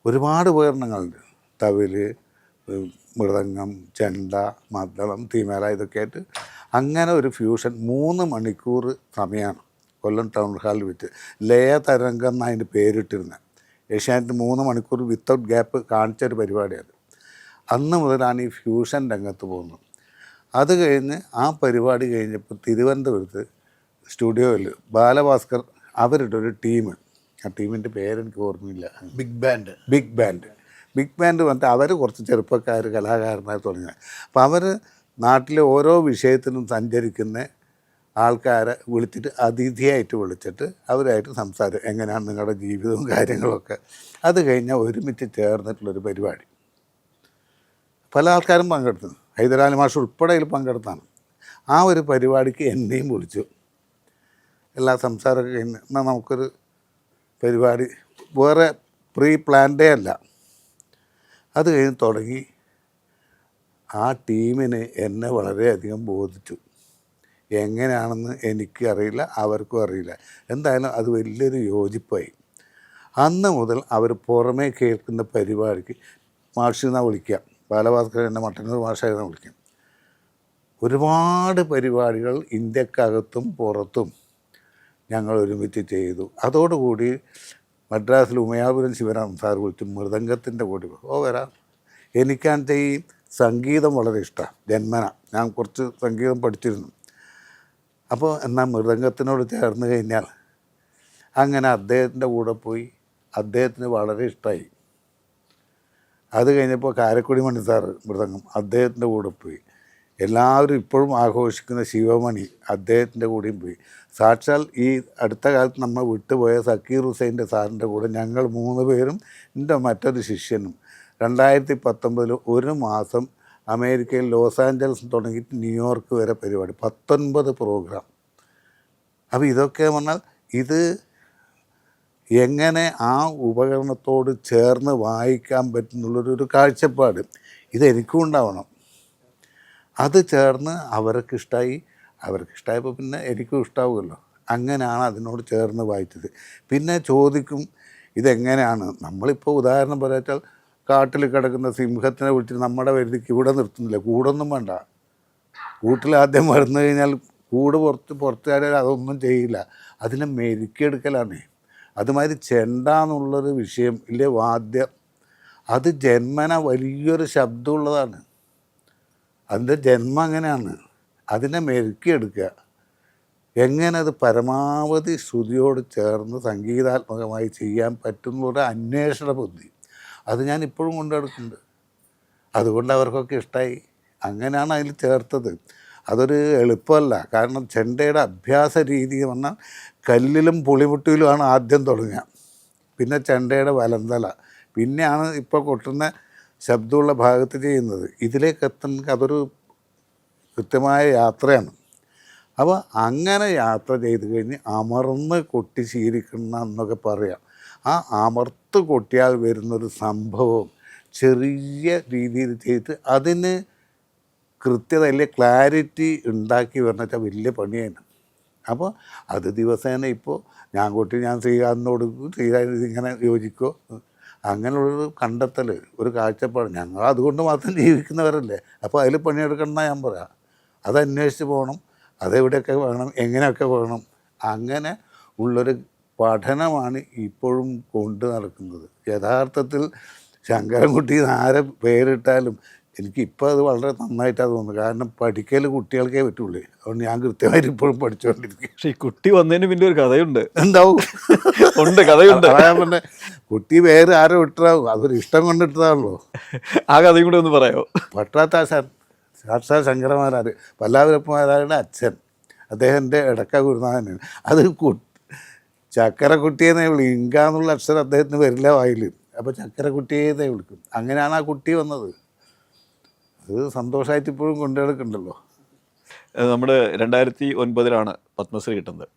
ഒരുപാട് ഉപകരണങ്ങളുണ്ട്, തവില്, മൃദംഗം, ചെണ്ട, മദ്ദളം, തീമേള, ഇതൊക്കെ ആയിട്ട് അങ്ങനെ ഒരു ഫ്യൂഷൻ 3 മണിക്കൂർ സമയമാണ് കൊല്ലം ടൗൺ ഹാളിൽ വെച്ച്. ലയ തരംഗം എന്നാണ് അതിൻ്റെ പേരിട്ടിരുന്നത്. ഏഷ്യാനെറ്റ് 3 മണിക്കൂർ വിത്തൗട്ട് ഗ്യാപ്പ് കാണിച്ചൊരു പരിപാടിയാണ്. അന്ന് മുതലാണ് ഈ ഫ്യൂഷൻ രംഗത്ത് പോകുന്നത്. അത് കഴിഞ്ഞ് ആ പരിപാടി കഴിഞ്ഞപ്പോൾ തിരുവനന്തപുരത്ത് സ്റ്റുഡിയോയിൽ ബാലഭാസ്കർ അവരുടെ ഒരു ടീം, ആ ടീമിൻ്റെ പേരെനിക്ക് ഓർമ്മയില്ല, ബിഗ് ബാൻഡ് വന്നിട്ട് അവർ കുറച്ച് ചെറുപ്പക്കാർ കലാകാരന്മാർ തുടങ്ങിയത്. അപ്പോൾ അവർ നാട്ടിലെ ഓരോ വിഷയത്തിനും സഞ്ചരിക്കുന്ന ആൾക്കാരെ വിളിച്ചിട്ട് അതിഥിയായിട്ട് വിളിച്ചിട്ട് അവരായിട്ട് സംസാരം, എങ്ങനെയാണ് നിങ്ങളുടെ ജീവിതവും കാര്യങ്ങളൊക്കെ. അത് കഴിഞ്ഞാൽ ഒരുമിച്ച് ചേർന്നിട്ടുള്ളൊരു പരിപാടി. പല ആൾക്കാരും പങ്കെടുത്തു, ഹൈദരാലി മാഷ് ഉൾപ്പെടെ അതിൽ പങ്കെടുത്താണ്. ആ ഒരു പരിപാടിക്ക് എന്നെയും വിളിച്ചു. എല്ലാ സംസാരമൊക്കെ കഴിഞ്ഞ്, എന്നാൽ നമുക്കൊരു പരിപാടി, വേറെ പ്രീ പ്ലാൻഡേ അല്ല. അത് കഴിഞ്ഞ് തുടങ്ങി. ആ ടീമിന് എന്നെ വളരെയധികം ബോധിച്ചു. എങ്ങനെയാണെന്ന് എനിക്ക് അറിയില്ല, അവർക്കും അറിയില്ല. എന്തായാലും അത് വലിയൊരു യോജിപ്പായി. അന്ന് മുതൽ അവർ പുറമേ കേൾക്കുന്ന പരിപാടിക്ക് മാഷിന്നാണ് വിളിക്കുക, ബാലഭാസ്കരൻ എന്നെ മട്ടന്നൂർ മാഷായിരുന്നു വിളിക്കും. ഒരുപാട് പരിപാടികൾ ഇന്ത്യക്കകത്തും പുറത്തും ഞങ്ങൾ ഒരുമിച്ച് ചെയ്തു. അതോടുകൂടി മദ്രാസിൽ ഉമയാപുരം ശിവരാം സാർ വിളിച്ചു, മൃദംഗത്തിൻ്റെ കൂടി വരാം. എനിക്കാണെന്ന് ഈ സംഗീതം വളരെ ഇഷ്ടമാണ് ജന്മന. ഞാൻ കുറച്ച് സംഗീതം പഠിച്ചിരുന്നു. അപ്പോൾ എന്നാൽ മൃദംഗത്തിനോട് ചേർന്ന് കഴിഞ്ഞാൽ അങ്ങനെ അദ്ദേഹത്തിൻ്റെ കൂടെ പോയി. അദ്ദേഹത്തിന് വളരെ ഇഷ്ടമായി. അത് കഴിഞ്ഞപ്പോൾ കാരക്കുടി മണി സാറ് മൃദംഗം, അദ്ദേഹത്തിൻ്റെ കൂടെ പോയി. എല്ലാവരും ഇപ്പോഴും ആഘോഷിക്കുന്ന ശിവമണി അദ്ദേഹത്തിൻ്റെ കൂടെയും പോയി. സാക്ഷാൽ ഈ അടുത്ത കാലത്ത് നമ്മൾ വിട്ടുപോയ സക്കീർ ഹുസൈൻ്റെ സാറിൻ്റെ കൂടെ ഞങ്ങൾ 3 പേരും എൻ്റെ മറ്റൊരു ശിഷ്യനും 2019 ഒരു മാസം അമേരിക്കയിൽ ലോസ് ആഞ്ചൽസ് തുടങ്ങിയിട്ട് ന്യൂയോർക്ക് വരെ പരിപാടി, 19 പ്രോഗ്രാം. അപ്പോൾ ഇതൊക്കെ പറഞ്ഞാൽ ഇത് എങ്ങനെ ആ ഉപകരണത്തോട് ചേർന്ന് വായിക്കാൻ പറ്റുന്നുള്ളൊരു കാഴ്ചപ്പാട് ഇതെനിക്കും ഉണ്ടാവണം. അത് ചേർന്ന് അവർക്കിഷ്ടമായപ്പോൾ പിന്നെ എനിക്കും ഇഷ്ടാവുമല്ലോ. അങ്ങനെയാണ് അതിനോട് ചേർന്ന് വായിച്ചത്. പിന്നെ ചോദിക്കും ഇതെങ്ങനെയാണ്. നമ്മളിപ്പോൾ ഉദാഹരണം പറയാച്ചാൽ കാട്ടിൽ കിടക്കുന്ന സിംഹത്തിനെ വിളിച്ചിട്ട് നമ്മുടെ വരുതിക്ക് ഇവിടെ നിർത്തുന്നില്ല. കൂടൊന്നും വേണ്ട. കൂട്ടിൽ ആദ്യം മറന്നു കഴിഞ്ഞാൽ കൂട് പുറത്തുകാരെ അതൊന്നും ചെയ്യില്ല. അതിനെ മെരുക്കിയെടുക്കലാണ്. അതുമാതിരി ചെണ്ട എന്നുള്ളൊരു വിഷയം ഇല്ലേ, വാദ്യം, അത് ജന്മന വലിയൊരു ശബ്ദമുള്ളതാണ്. അതിൻ്റെ ജന്മം അങ്ങനെയാണ്. അതിനെ മെരുക്കിയെടുക്കുക, എങ്ങനെ അത് പരമാവധി ശ്രുതിയോട് ചേർന്ന് സംഗീതാത്മകമായി ചെയ്യാൻ പറ്റുന്നൊരു അന്വേഷണ ബുദ്ധി അത് ഞാൻ ഇപ്പോഴും കൊണ്ടു നടക്കുന്നുണ്ട്. അതുകൊണ്ട് അവർക്കൊക്കെ ഇഷ്ടമായി. അങ്ങനെയാണ് അതിൽ ചേർത്തത്. അതൊരു എളുപ്പമല്ല. കാരണം ചെണ്ടയുടെ അഭ്യാസ രീതി എന്ന് പറഞ്ഞാൽ കല്ലിലും പുളിമുട്ടിയിലുമാണ് ആദ്യം തുടങ്ങുക. പിന്നെ ചെണ്ടയുടെ വലന്തല, പിന്നെയാണ് ഇപ്പോൾ കൊട്ടുന്ന ശബ്ദമുള്ള ഭാഗത്ത് ചെയ്യുന്നത്. ഇതിലേക്ക് എത്തണമെങ്കിൽ അതൊരു കൃത്യമായ യാത്രയാണ്. അപ്പോൾ അങ്ങനെ യാത്ര ചെയ്ത് കഴിഞ്ഞ് അമർന്ന് കൊട്ടി ശീലിക്കണം എന്നൊക്കെ പറയാം. ആ അമർത്ത് കൊട്ടിയാൽ വരുന്നൊരു സംഭവം ചെറിയ രീതിയിൽ ചെയ്തിട്ട് അതിന് കൃത്യത അല്ലെങ്കിൽ ക്ലാരിറ്റി ഉണ്ടാക്കി വരണം വെച്ചാൽ വലിയ പണിയാണ്. അപ്പോൾ അത് ദിവസേന ഇപ്പോൾ ഞാൻ കൊട്ടി ഞാൻ ശ്രീകാന്തിനോട് ശ്രീകാന്ത് ഇങ്ങനെ യോജിക്കോ, അങ്ങനെയുള്ളൊരു കണ്ടെത്തൽ, ഒരു കാഴ്ചപ്പാട്. ഞങ്ങൾ അതുകൊണ്ട് മാത്രം ജീവിക്കുന്നവരല്ലേ. അപ്പോൾ അതിൽ പണിയെടുക്കണം ഞാൻ പറയാം. അത് അന്വേഷിച്ച് പോകണം, അതെവിടെയൊക്കെ വേണം, എങ്ങനെയൊക്കെ വേണം. അങ്ങനെ ഉള്ളൊരു പഠനമാണ് ഇപ്പോഴും കൊണ്ട് നടക്കുന്നത്. യഥാർത്ഥത്തിൽ ശങ്കരൻകുട്ടി ആരെ പേരിട്ടാലും എനിക്കിപ്പോൾ അത് വളരെ നന്നായിട്ടാണ് തോന്നുന്നത്. കാരണം പഠിക്കൽ കുട്ടികൾക്കേ പറ്റുള്ളൂ. അതുകൊണ്ട് ഞാൻ കൃത്യമായിട്ട് ഇപ്പോഴും പഠിച്ചുകൊണ്ടിരിക്കും. പക്ഷേ ഈ കുട്ടി വന്നതിന് പിന്നെ ഒരു കഥയുണ്ട്. എന്താവും ഉണ്ട്, കഥയുണ്ട്. പറയാൻ പിന്നെ കുട്ടി പേര് ആരോ ഇട്ടതാവും, അതൊരു ഇഷ്ടം കൊണ്ടിട്ടതാണല്ലോ. ആ കഥയും കൂടെ ഒന്ന് പറയാമോ? പട്ടാത്താശാൻ സാക്ഷാൽ ശങ്കരമാരാർ പല്ലാവരപ്പമാരാരുടെ അച്ഛൻ, അദ്ദേഹത്തിൻ്റെ ഇടക്ക ഗുരുനാഥനാണ്. അത് ചക്കരക്കുട്ടിയെന്നേ വിളി. ഇങ്ക എന്നുള്ള അക്ഷരം അദ്ദേഹത്തിന് വരില്ല വായിൽ. അപ്പോൾ ചക്കരക്കുട്ടിയെന്നേ വിളിക്കും. അങ്ങനെയാണ് ആ കുട്ടി വന്നത്. അത് സന്തോഷമായിട്ട് ഇപ്പോഴും കൊണ്ടുനടക്കുന്നുണ്ടല്ലോ. നമ്മുടെ 2009 പത്മശ്രീ കിട്ടുന്നത്.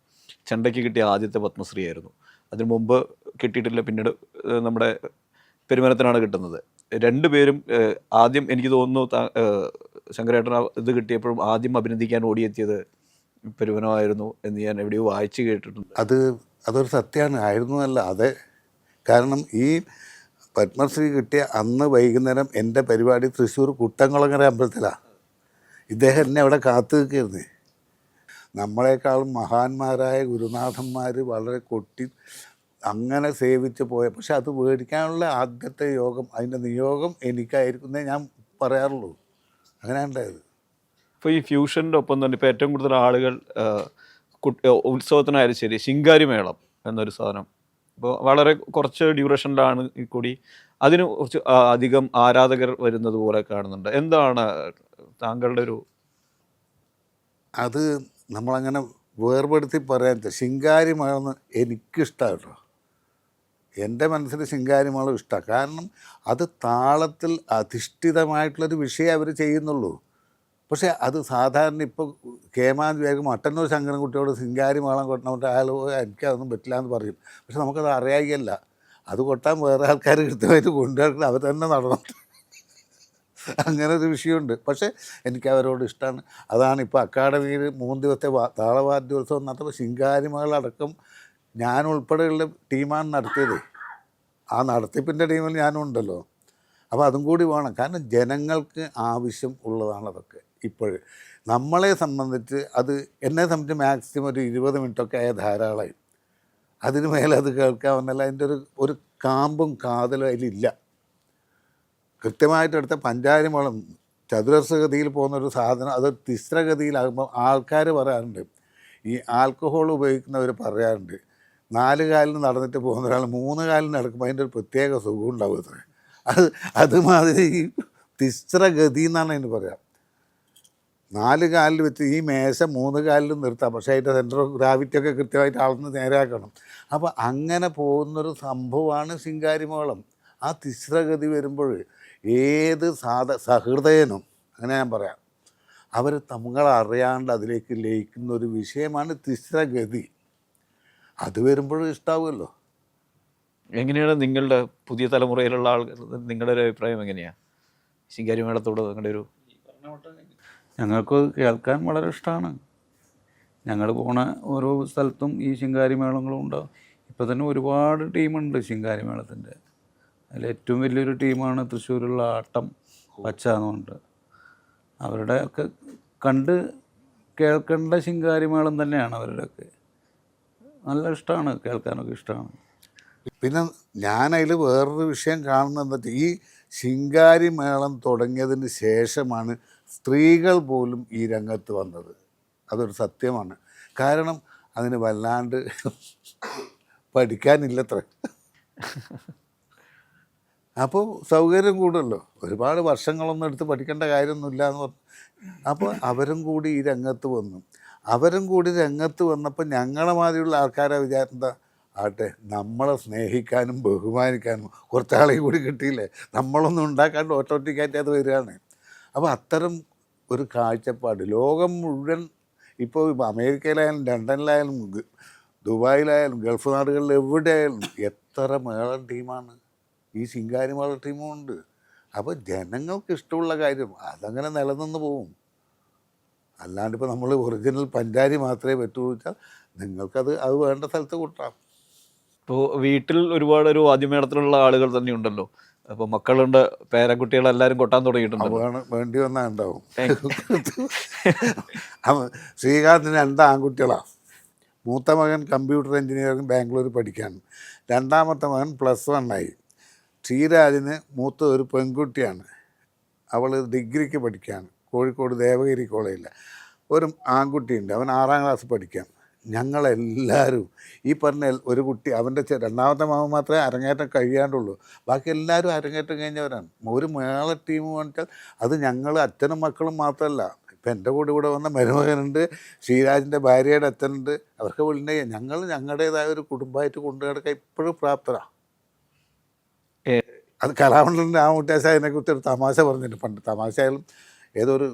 ചെണ്ടയ്ക്ക് കിട്ടിയ ആദ്യത്തെ പത്മശ്രീ ആയിരുന്നു. അതിനു മുമ്പ് കിട്ടിയിട്ടില്ല. പിന്നീട് നമ്മുടെ പെരുമനത്തിനാണ് കിട്ടുന്നത്. രണ്ടുപേരും ആദ്യം എനിക്ക് തോന്നുന്നു ശങ്കരേട്ടൻ ഇത് കിട്ടിയപ്പോഴും ആദ്യം അഭിനന്ദിക്കാൻ ഓടിയെത്തിയത് പെരുമനമായിരുന്നു എന്ന് ഞാൻ എവിടെയോ വായിച്ച് കേട്ടിട്ടുണ്ട്. അതൊരു സത്യമാണ്. ആയിരുന്നു അല്ല അതെ. കാരണം ഈ പത്മശ്രീ കിട്ടിയ അന്ന് വൈകുന്നേരം എൻ്റെ പരിപാടി തൃശ്ശൂർ കുട്ടംകുളങ്ങര അമ്പലത്തിലാണ്. ഇദ്ദേഹം എന്നെ അവിടെ കാത്തു നിൽക്കുകയായിരുന്നു. നമ്മളെക്കാളും മഹാന്മാരായ ഗുരുനാഥന്മാർ വളരെ കൊട്ടി അങ്ങനെ സേവിച്ച് പോയ, പക്ഷെ അത് മേടിക്കാനുള്ള ആദ്യത്തെ യോഗം, അതിൻ്റെ നിയോഗം എനിക്കായിരിക്കുന്നേ ഞാൻ പറയാറുള്ളൂ. അങ്ങനെ ഉണ്ടായത്. ഇപ്പോൾ ഈ ഫ്യൂഷൻ്റെ ഒപ്പം തന്നെ ഇപ്പോൾ ഏറ്റവും കൂടുതൽ ആളുകൾ ഉത്സവത്തിനായാലും ശരി, ശിങ്കാരിമേളം എന്നൊരു സാധനം ഇപ്പോൾ വളരെ കുറച്ച് ഡ്യൂറേഷനിലാണ് കൂടി അതിന് കുറച്ച് അധികം ആരാധകർ വരുന്നത് പോലെ കാണുന്നുണ്ട്. എന്താണ് താങ്കളുടെ ഒരു അത് നമ്മളങ്ങനെ വേർപെടുത്തി പറയാൻ ശിങ്കാരിമേളം എനിക്കിഷ്ടമാണ് കേട്ടോ. എൻ്റെ മനസ്സിൽ ശിങ്കാരിമേളം ഇഷ്ടമാണ്. കാരണം അത് താളത്തിൽ അധിഷ്ഠിതമായിട്ടുള്ളൊരു വിഷയം അവർ ചെയ്യുന്നുള്ളൂ. പക്ഷേ അത് സാധാരണ ഇപ്പോൾ കേമാൻ വേഗം മട്ടന്നൂർ ശങ്കരൻകുട്ടിയോട് ശിങ്കാരിമേളം കൊട്ടണമെന്നിട്ട് അയാൾ എനിക്കതൊന്നും പറ്റില്ല എന്ന് പറയും. പക്ഷെ നമുക്കത് അറിയാകില്ല. അത് കൊട്ടാൻ വേറെ ആൾക്കാർ കൃത്യമായിട്ട് കൊണ്ടുവരുന്നത് അവർ തന്നെ നടണം. അങ്ങനെ ഒരു വിഷയമുണ്ട്. പക്ഷേ എനിക്ക് അവരോട് ഇഷ്ടമാണ്. അതാണ് ഇപ്പോൾ അക്കാഡമിയിൽ 3 ദിവസത്തെ താളവാദ്യോത്സവം നടത്തുമ്പോൾ ശിങ്കാരിമേളടക്കം ഞാൻ ഉൾപ്പെടെയുള്ള ടീമാണ് നടത്തിയത്. ആ നടത്തിപ്പിൻ്റെ ടീമിൽ ഞാനും ഉണ്ടല്ലോ. അപ്പോൾ അതും കൂടി വേണം. കാരണം ജനങ്ങൾക്ക് ആവശ്യം ഉള്ളതാണ് അതൊക്കെ. ഇപ്പോൾ നമ്മളെ സംബന്ധിച്ച് എന്നെ സംബന്ധിച്ച് മാക്സിമം ഒരു 20 മിനിറ്റൊക്കെ ആയ ധാരാളമായി. അതിന് മേലെ അത് കേൾക്കാമെന്നല്ല. അതിൻ്റെ ഒരു കാമ്പും കാതലും അതിലില്ല. കൃത്യമായിട്ടെടുത്ത പഞ്ചാരിമേളം ചതുരസ്രഗതിയിൽ പോകുന്നൊരു സാധനം അത് തിസ്രഗതിയിലാകുമ്പോൾ ആൾക്കാർ പറയാറുണ്ട്, ഈ ആൽക്കഹോൾ ഉപയോഗിക്കുന്നവർ പറയാറുണ്ട്, 4 കാലിന് നടന്നിട്ട് പോകുന്ന ഒരാൾ 3 കാലിന് നടക്കുമ്പോൾ അതിൻ്റെ ഒരു പ്രത്യേക സുഖം ഉണ്ടാവും അത്രേ. അതുമാതിരി ഈ തിസ്രഗതി എന്നാണ് അതിന് പറയാം. 4 കാലിൽ വെച്ച് ഈ മേശ 3 കാലിൽ നിർത്താം, പക്ഷേ അതിൻ്റെ സെൻറ്റർ ഓഫ് ഗ്രാവിറ്റി ഒക്കെ കൃത്യമായിട്ട് അളന്ന് നേരെയാക്കണം. അപ്പോൾ അങ്ങനെ പോകുന്നൊരു സംഭവമാണ് ശിങ്കാരിമേളം. ആ തിസ്രഗതി വരുമ്പോൾ ഏത് സഹൃദയനും, അങ്ങനെ ഞാൻ പറയാം, അവർ തങ്ങളറിയാണ്ട് അതിലേക്ക് ലയിക്കുന്ന ഒരു വിഷയമാണ് തിസ്രഗതി. അത് വരുമ്പോഴും ഇഷ്ടാവുമല്ലോ. എങ്ങനെയാണ് നിങ്ങളുടെ പുതിയ തലമുറയിലുള്ള ആൾക്കാർ, നിങ്ങളുടെ ഒരു അഭിപ്രായം എങ്ങനെയാണ് ശിങ്കാരി മേളത്തോട്? നിങ്ങളുടെ ഒരു ഞങ്ങൾക്ക് കേൾക്കാൻ വളരെ ഇഷ്ടമാണ്. ഞങ്ങൾ പോണ ഓരോ സ്ഥലത്തും ഈ ശിങ്കാരി മേളങ്ങളും ഉണ്ടാവും. ഇപ്പോൾ തന്നെ ഒരുപാട് ടീമുണ്ട് ശിങ്കാരി മേളത്തിൻ്റെ. അതിൽ ഏറ്റവും വലിയൊരു ടീമാണ് തൃശ്ശൂരുള്ള ആട്ടം പച്ച എന്നുണ്ട്. അവരുടെ ഒക്കെ കണ്ട് കേൾക്കേണ്ട ശിങ്കാരി മേളം തന്നെയാണ് അവരുടെയൊക്കെ. നല്ല ഇഷ്ടമാണ്, കേൾക്കാനൊക്കെ ഇഷ്ടമാണ്. പിന്നെ ഞാനതിൽ വേറൊരു വിഷയം കാണുന്നത് എന്താ വെച്ചാൽ, ഈ ശിങ്കാരി മേളം തുടങ്ങിയതിന് ശേഷമാണ് സ്ത്രീകൾ പോലും ഈ രംഗത്ത് വന്നത്. അതൊരു സത്യമാണ്. കാരണം അതിന് വല്ലാണ്ട് പഠിക്കാനില്ലത്ര. അപ്പോൾ സൗകര്യം കൂടുമല്ലോ, ഒരുപാട് വർഷങ്ങളൊന്നും എടുത്ത് പഠിക്കേണ്ട കാര്യമൊന്നുമില്ല എന്ന് പറഞ്ഞു. അപ്പോൾ അവരും കൂടി ഈ രംഗത്ത് വന്നു. അവരും കൂടി രംഗത്ത് വന്നപ്പോൾ ഞങ്ങളെ മാതിരിയുള്ള ആൾക്കാരെ വിചാരം എന്താ, ആട്ടെ, നമ്മളെ സ്നേഹിക്കാനും ബഹുമാനിക്കാനും കുറച്ചാളെയും കൂടി കിട്ടിയില്ലേ, നമ്മളൊന്നും ഉണ്ടാക്കാണ്ട് ഓട്ടോമാറ്റിക്കായിട്ട് അത് വരികയാണ്. അപ്പോൾ അത്തരം ഒരു കാഴ്ചപ്പാട് ലോകം മുഴുവൻ, ഇപ്പോൾ അമേരിക്കയിലായാലും ലണ്ടനിലായാലും ദുബായിലായാലും ഗൾഫ് നാടുകളിൽ എവിടെയായാലും എത്ര മേളൻ ടീമാണ്, ഈ ശിങ്കാരി മേള ടീമും ഉണ്ട്. അപ്പോൾ ജനങ്ങൾക്ക് ഇഷ്ടമുള്ള കാര്യം അതങ്ങനെ നിലനിന്ന് പോവും. അല്ലാണ്ട് ഇപ്പോൾ നമ്മൾ ഒറിജിനൽ പഞ്ചാരി മാത്രമേ പറ്റുള്ളൂ വെച്ചാൽ നിങ്ങൾക്കത് വേണ്ട സ്ഥലത്ത് കൂട്ടാം. ഇപ്പോൾ വീട്ടിൽ ഒരുപാട് ഒരു വാദ്യമേളത്തിലുള്ള ആളുകൾ തന്നെ ഉണ്ടല്ലോ. അപ്പോൾ മക്കളുണ്ട്, പേരക്കുട്ടികളെല്ലാവരും കൊട്ടാൻ തുടങ്ങിയിട്ടുണ്ട്. വേണ്ടി വന്നാൽ ഉണ്ടാവും. ശ്രീകാന്തിന് 2 ആൺകുട്ടികളാണ്. മൂത്ത മകൻ കമ്പ്യൂട്ടർ എഞ്ചിനീയറിംഗ് ബാംഗ്ലൂർ പഠിക്കാണ്. രണ്ടാമത്തെ മകൻ +1 ആയി. ശ്രീരാജിന് മൂത്ത ഒരു പെൺകുട്ടിയാണ്, അവൾ ഡിഗ്രിക്ക് പഠിക്കുകയാണ് കോഴിക്കോട് ദേവഗിരി കോളേജിൽ. ഒരു ആൺകുട്ടിയുണ്ട്, അവൻ 6ാം ക്ലാസ് പഠിക്കാം. ഞങ്ങളെല്ലാവരും ഈ പറഞ്ഞ ഒരു കുട്ടി, അവൻ്റെ രണ്ടാമത്തെ മാമൻ മാത്രമേ അരങ്ങേറ്റം കഴിയാണ്ടുള്ളൂ, ബാക്കി എല്ലാവരും അരങ്ങേറ്റം കഴിഞ്ഞവരാണ്. ഒരു മേള ടീം പറഞ്ഞാൽ അത് ഞങ്ങൾ അച്ഛനും മക്കളും മാത്രമല്ല, ഇപ്പം എൻ്റെ കൂടെ ഇവിടെ വന്ന മരുമകനുണ്ട്, ശ്രീരാജിൻ്റെ ഭാര്യയുടെ അച്ഛനുണ്ട്, അവർക്ക് വിളിൻ്റെ ഞങ്ങൾ ഞങ്ങളുടേതായ ഒരു കുടുംബമായിട്ട് കൊണ്ടു നടക്കാൻ ഇപ്പോഴും പ്രാപ്തരാണ്. അത് കലാമണ്ഡലിൻ്റെ ആ മുട്ടേശ അതിനെക്കുറിച്ച് ഒരു തമാശ പറഞ്ഞിട്ടുണ്ട് പണ്ട്. തമാശയായാലും ഏതൊരു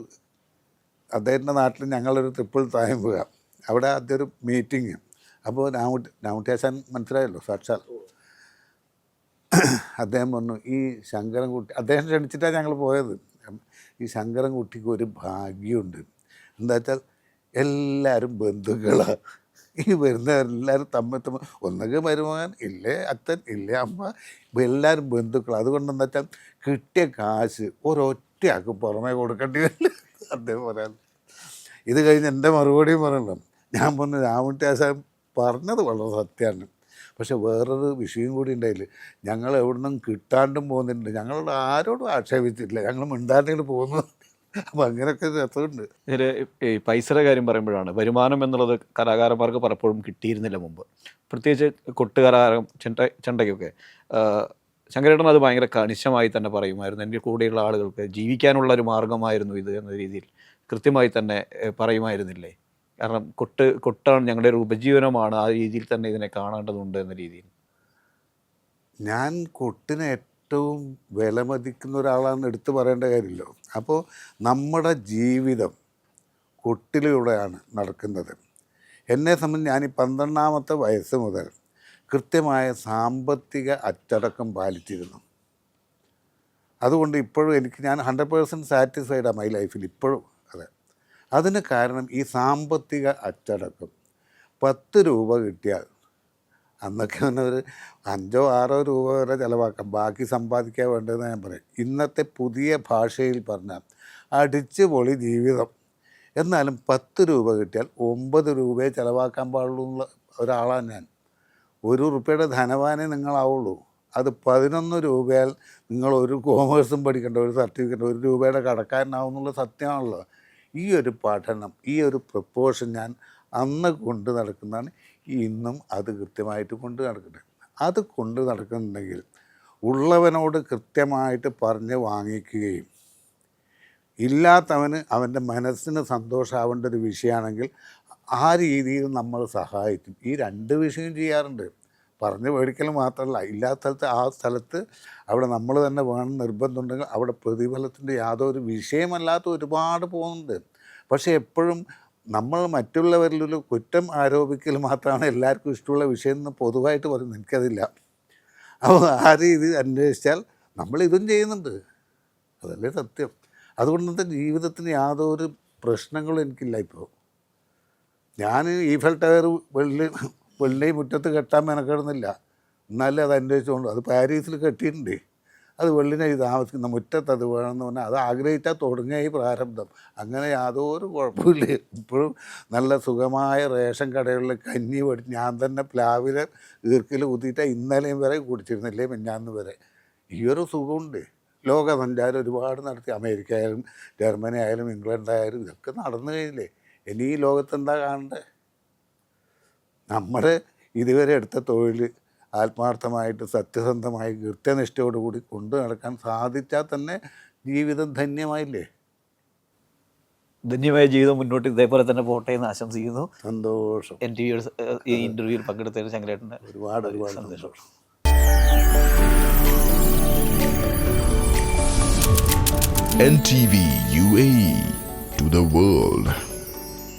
അദ്ദേഹത്തിൻ്റെ നാട്ടിൽ ഞങ്ങളൊരു ട്രിപ്പിൾ തായമ്പുക, അവിടെ ആദ്യം ഒരു മീറ്റിങ്. അപ്പോൾ നാമുട്ടിയാശാൻ മനസ്സിലായല്ലോ സാക്ഷാൽ. അദ്ദേഹം പറഞ്ഞു, ഈ ശങ്കരൻകുട്ടി, അദ്ദേഹം ക്ഷണിച്ചിട്ടാണ് ഞങ്ങൾ പോയത്, ഈ ശങ്കരൻകുട്ടിക്ക് ഒരു ഭാഗ്യമുണ്ട്. എന്താ വെച്ചാൽ എല്ലാവരും ബന്ധുക്കളാണ്. ഈ വരുന്നവരെല്ലാവരും തമ്മിൽ ഒന്നുകിൽ മരുമകൻ, ഇല്ലേ അച്ഛൻ, ഇല്ലേ അമ്മ, എല്ലാവരും ബന്ധുക്കളാണ്. അതുകൊണ്ട് എന്താ വെച്ചാൽ കിട്ടിയ കാശ് ഒരൊറ്റയാൾക്ക് പുറമേ കൊടുക്കേണ്ടി വരില്ല അദ്ദേഹം പറയാൻ. ഇത് കഴിഞ്ഞ് എൻ്റെ മറുപടിയും പറയണം. ഞാൻ പറഞ്ഞു, രാമുട്ടിയാശാൻ പറഞ്ഞത് വളരെ സത്യമാണ്, പക്ഷെ വേറൊരു വിഷയം കൂടി ഉണ്ടായില്ല, ഞങ്ങൾ എവിടെ നിന്നും കിട്ടാണ്ടും പോകുന്നുണ്ട്, ഞങ്ങളോട് ആരോടും ആക്ഷേപിച്ചിട്ടില്ല, ഞങ്ങൾ മിണ്ടാണ്ടെങ്കിൽ പോകുന്നു. അപ്പം അങ്ങനെയൊക്കെ രസമുണ്ട്. ഇതിൽ ഈ പൈസയുടെ കാര്യം പറയുമ്പോഴാണ്, വരുമാനം എന്നുള്ളത് കലാകാരന്മാർക്ക് പലപ്പോഴും കിട്ടിയിരുന്നില്ല മുമ്പ്, പ്രത്യേകിച്ച് കൊട്ടുകലാകാരം ചെണ്ടയ്ക്കൊക്കെ. ശങ്കരേട്ടൻ അത് ഭയങ്കര കണിശമായി തന്നെ പറയുമായിരുന്നു, എൻ്റെ കൂടെയുള്ള ആളുകൾക്ക് ജീവിക്കാനുള്ള ഒരു മാർഗമായിരുന്നു ഇത് എന്ന രീതിയിൽ കൃത്യമായി തന്നെ പറയുമായിരുന്നില്ലേ? കാരണം കൊട്ടാണ് ഞങ്ങളുടെ ഒരു ഉപജീവനമാണ്, ആ രീതിയിൽ തന്നെ ഇതിനെ കാണേണ്ടതുണ്ട് എന്ന രീതിയിൽ. ഞാൻ കൊട്ടിനെ ഏറ്റവും വിലമതിക്കുന്ന ഒരാളാണെന്ന് എടുത്തു പറയേണ്ട കാര്യമില്ല. അപ്പോൾ നമ്മുടെ ജീവിതം കൊട്ടിലൂടെയാണ് നടക്കുന്നത്. എന്നെ സംബന്ധിച്ച് ഞാൻ ഈ 12ാമത്തെ വയസ്സ് മുതൽ കൃത്യമായ സാമ്പത്തിക അച്ചടക്കം പാലിച്ചിരുന്നു. അതുകൊണ്ട് ഇപ്പോഴും ഞാൻ 100% സാറ്റിസ്ഫൈഡാണ് മൈ ലൈഫിൽ ഇപ്പോഴും. അതെ, അതിന് കാരണം ഈ സാമ്പത്തിക അച്ചടക്കം. 10 രൂപ കിട്ടിയാൽ അന്നൊക്കെ ഒരു 5 or 6 രൂപ വരെ ചിലവാക്കാം, ബാക്കി സമ്പാദിക്കാൻ വേണ്ടതെന്ന് ഞാൻ പറയും. ഇന്നത്തെ പുതിയ ഭാഷയിൽ പറഞ്ഞാൽ അടിച്ച് പൊളി ജീവിതം. എന്നാലും 10 രൂപ കിട്ടിയാൽ 9 രൂപയെ ചിലവാക്കാൻ പാടുള്ള ഒരാളാണ് ഞാൻ. 1 റുപ്യയുടെ ധനവാനേ നിങ്ങളാവുള്ളൂ. അത് 11 രൂപയാൽ നിങ്ങൾ ഒരു കോമേഴ്സും പഠിക്കേണ്ട, ഒരു സർട്ടിഫിക്കറ്റ് 1 രൂപയുടെ കടക്കാരനാവും എന്നുള്ള സത്യമാണല്ലോ. ഈ ഒരു പഠനം, ഈ ഒരു പ്രപ്പോഷൻ ഞാൻ അന്ന് കൊണ്ട് നടക്കുന്നതാണ്. ഇന്നും അത് കൃത്യമായിട്ട് കൊണ്ട് നടക്കട്ടെ. അത് കൊണ്ട് നടക്കുന്നുണ്ടെങ്കിൽ ഉള്ളവനോട് കൃത്യമായിട്ട് പറഞ്ഞ് വാങ്ങിക്കുകയും ഇല്ലാത്തവന് അവൻ്റെ മനസ്സിന് സന്തോഷമാവേണ്ട ഒരു വിഷയമാണെങ്കിൽ ആ രീതിയിൽ നമ്മൾ സഹായിക്കും. ഈ 2 വിഷയം ചെയ്യാറുണ്ട്. പറഞ്ഞ് മേടിക്കൽ മാത്രമല്ല, ഇല്ലാത്ത സ്ഥലത്ത് ആ സ്ഥലത്ത് അവിടെ നമ്മൾ തന്നെ വേണം നിർബന്ധമുണ്ടെങ്കിൽ അവിടെ പ്രതിഫലത്തിൻ്റെ യാതൊരു വിഷയമല്ലാത്ത ഒരുപാട് പോകുന്നുണ്ട്. പക്ഷേ എപ്പോഴും നമ്മൾ മറ്റുള്ളവരിലൊരു കുറ്റം ആരോപിക്കൽ മാത്രമാണ് എല്ലാവർക്കും ഇഷ്ടമുള്ള വിഷയം എന്ന് പൊതുവായിട്ട് പറയുന്നത്. എനിക്കതില്ല. അപ്പോൾ ആ രീതി അന്വേഷിച്ചാൽ നമ്മളിതും ചെയ്യുന്നുണ്ട്. അതല്ലേ സത്യം. അതുകൊണ്ട് ജീവിതത്തിന് യാതൊരു പ്രശ്നങ്ങളും എനിക്കില്ല. ഇപ്പോൾ ഞാൻ ഈഫൽ ടവർ വെള്ളി മുറ്റത്ത് കെട്ടാൻ മെനക്കെടുന്നില്ല. എന്നാലും അത് അന്വേഷിച്ചുകൊണ്ട് അത് പാരീസിൽ കെട്ടിയിട്ടുണ്ട്. അത് വെള്ളിനായി താമസിക്കുന്ന മുറ്റത്ത് അത് വേണമെന്ന് പറഞ്ഞാൽ അത് ആഗ്രഹിച്ചാൽ തുടങ്ങിയ ഈ പ്രാരബ്ധം. അങ്ങനെ യാതൊരു കുഴപ്പമില്ല. ഇപ്പോഴും നല്ല സുഖമായ റേഷൻ കടകളിൽ കഞ്ഞി പഠിച്ച് ഞാൻ തന്നെ പ്ലാവിലെ ഈർക്കിൽ കുത്തിയിട്ട് ഇന്നലെയും വരെ കുടിച്ചിരുന്നില്ലേ, മിഞ്ഞാന്ന് വരെ. ഈ ഒരു സുഖമുണ്ട്. ലോക സഞ്ചാരം ഒരുപാട് നടത്തി. അമേരിക്ക ആയാലും ജർമ്മനി ആയാലും ഇംഗ്ലണ്ട് ആയാലും ഇതൊക്കെ നടന്നു കഴിഞ്ഞില്ലേ. ഇനി ഈ ലോകത്തെന്താ കാണണ്ടേ? നമ്മുടെ ഇതുവരെ എടുത്ത തൊഴിൽ ആത്മാർത്ഥമായിട്ട് സത്യസന്ധമായി കൃത്യനിഷ്ഠയോടുകൂടി കൊണ്ടു നടക്കാൻ സാധിച്ചാൽ തന്നെ ജീവിതം ധന്യമായില്ലേ. ധന്യമായ ജീവിതം മുന്നോട്ട് ഇതേപോലെ തന്നെ പോട്ടെ എന്ന് ആശംസിക്കുന്നു. സന്തോഷം. NTV ഈ ഇൻ്റർവ്യൂവിൽ പങ്കെടുത്തതിന് ശങ്കരേട്ടന് ഒരുപാട് സന്തോഷം. NTV UAE to the world.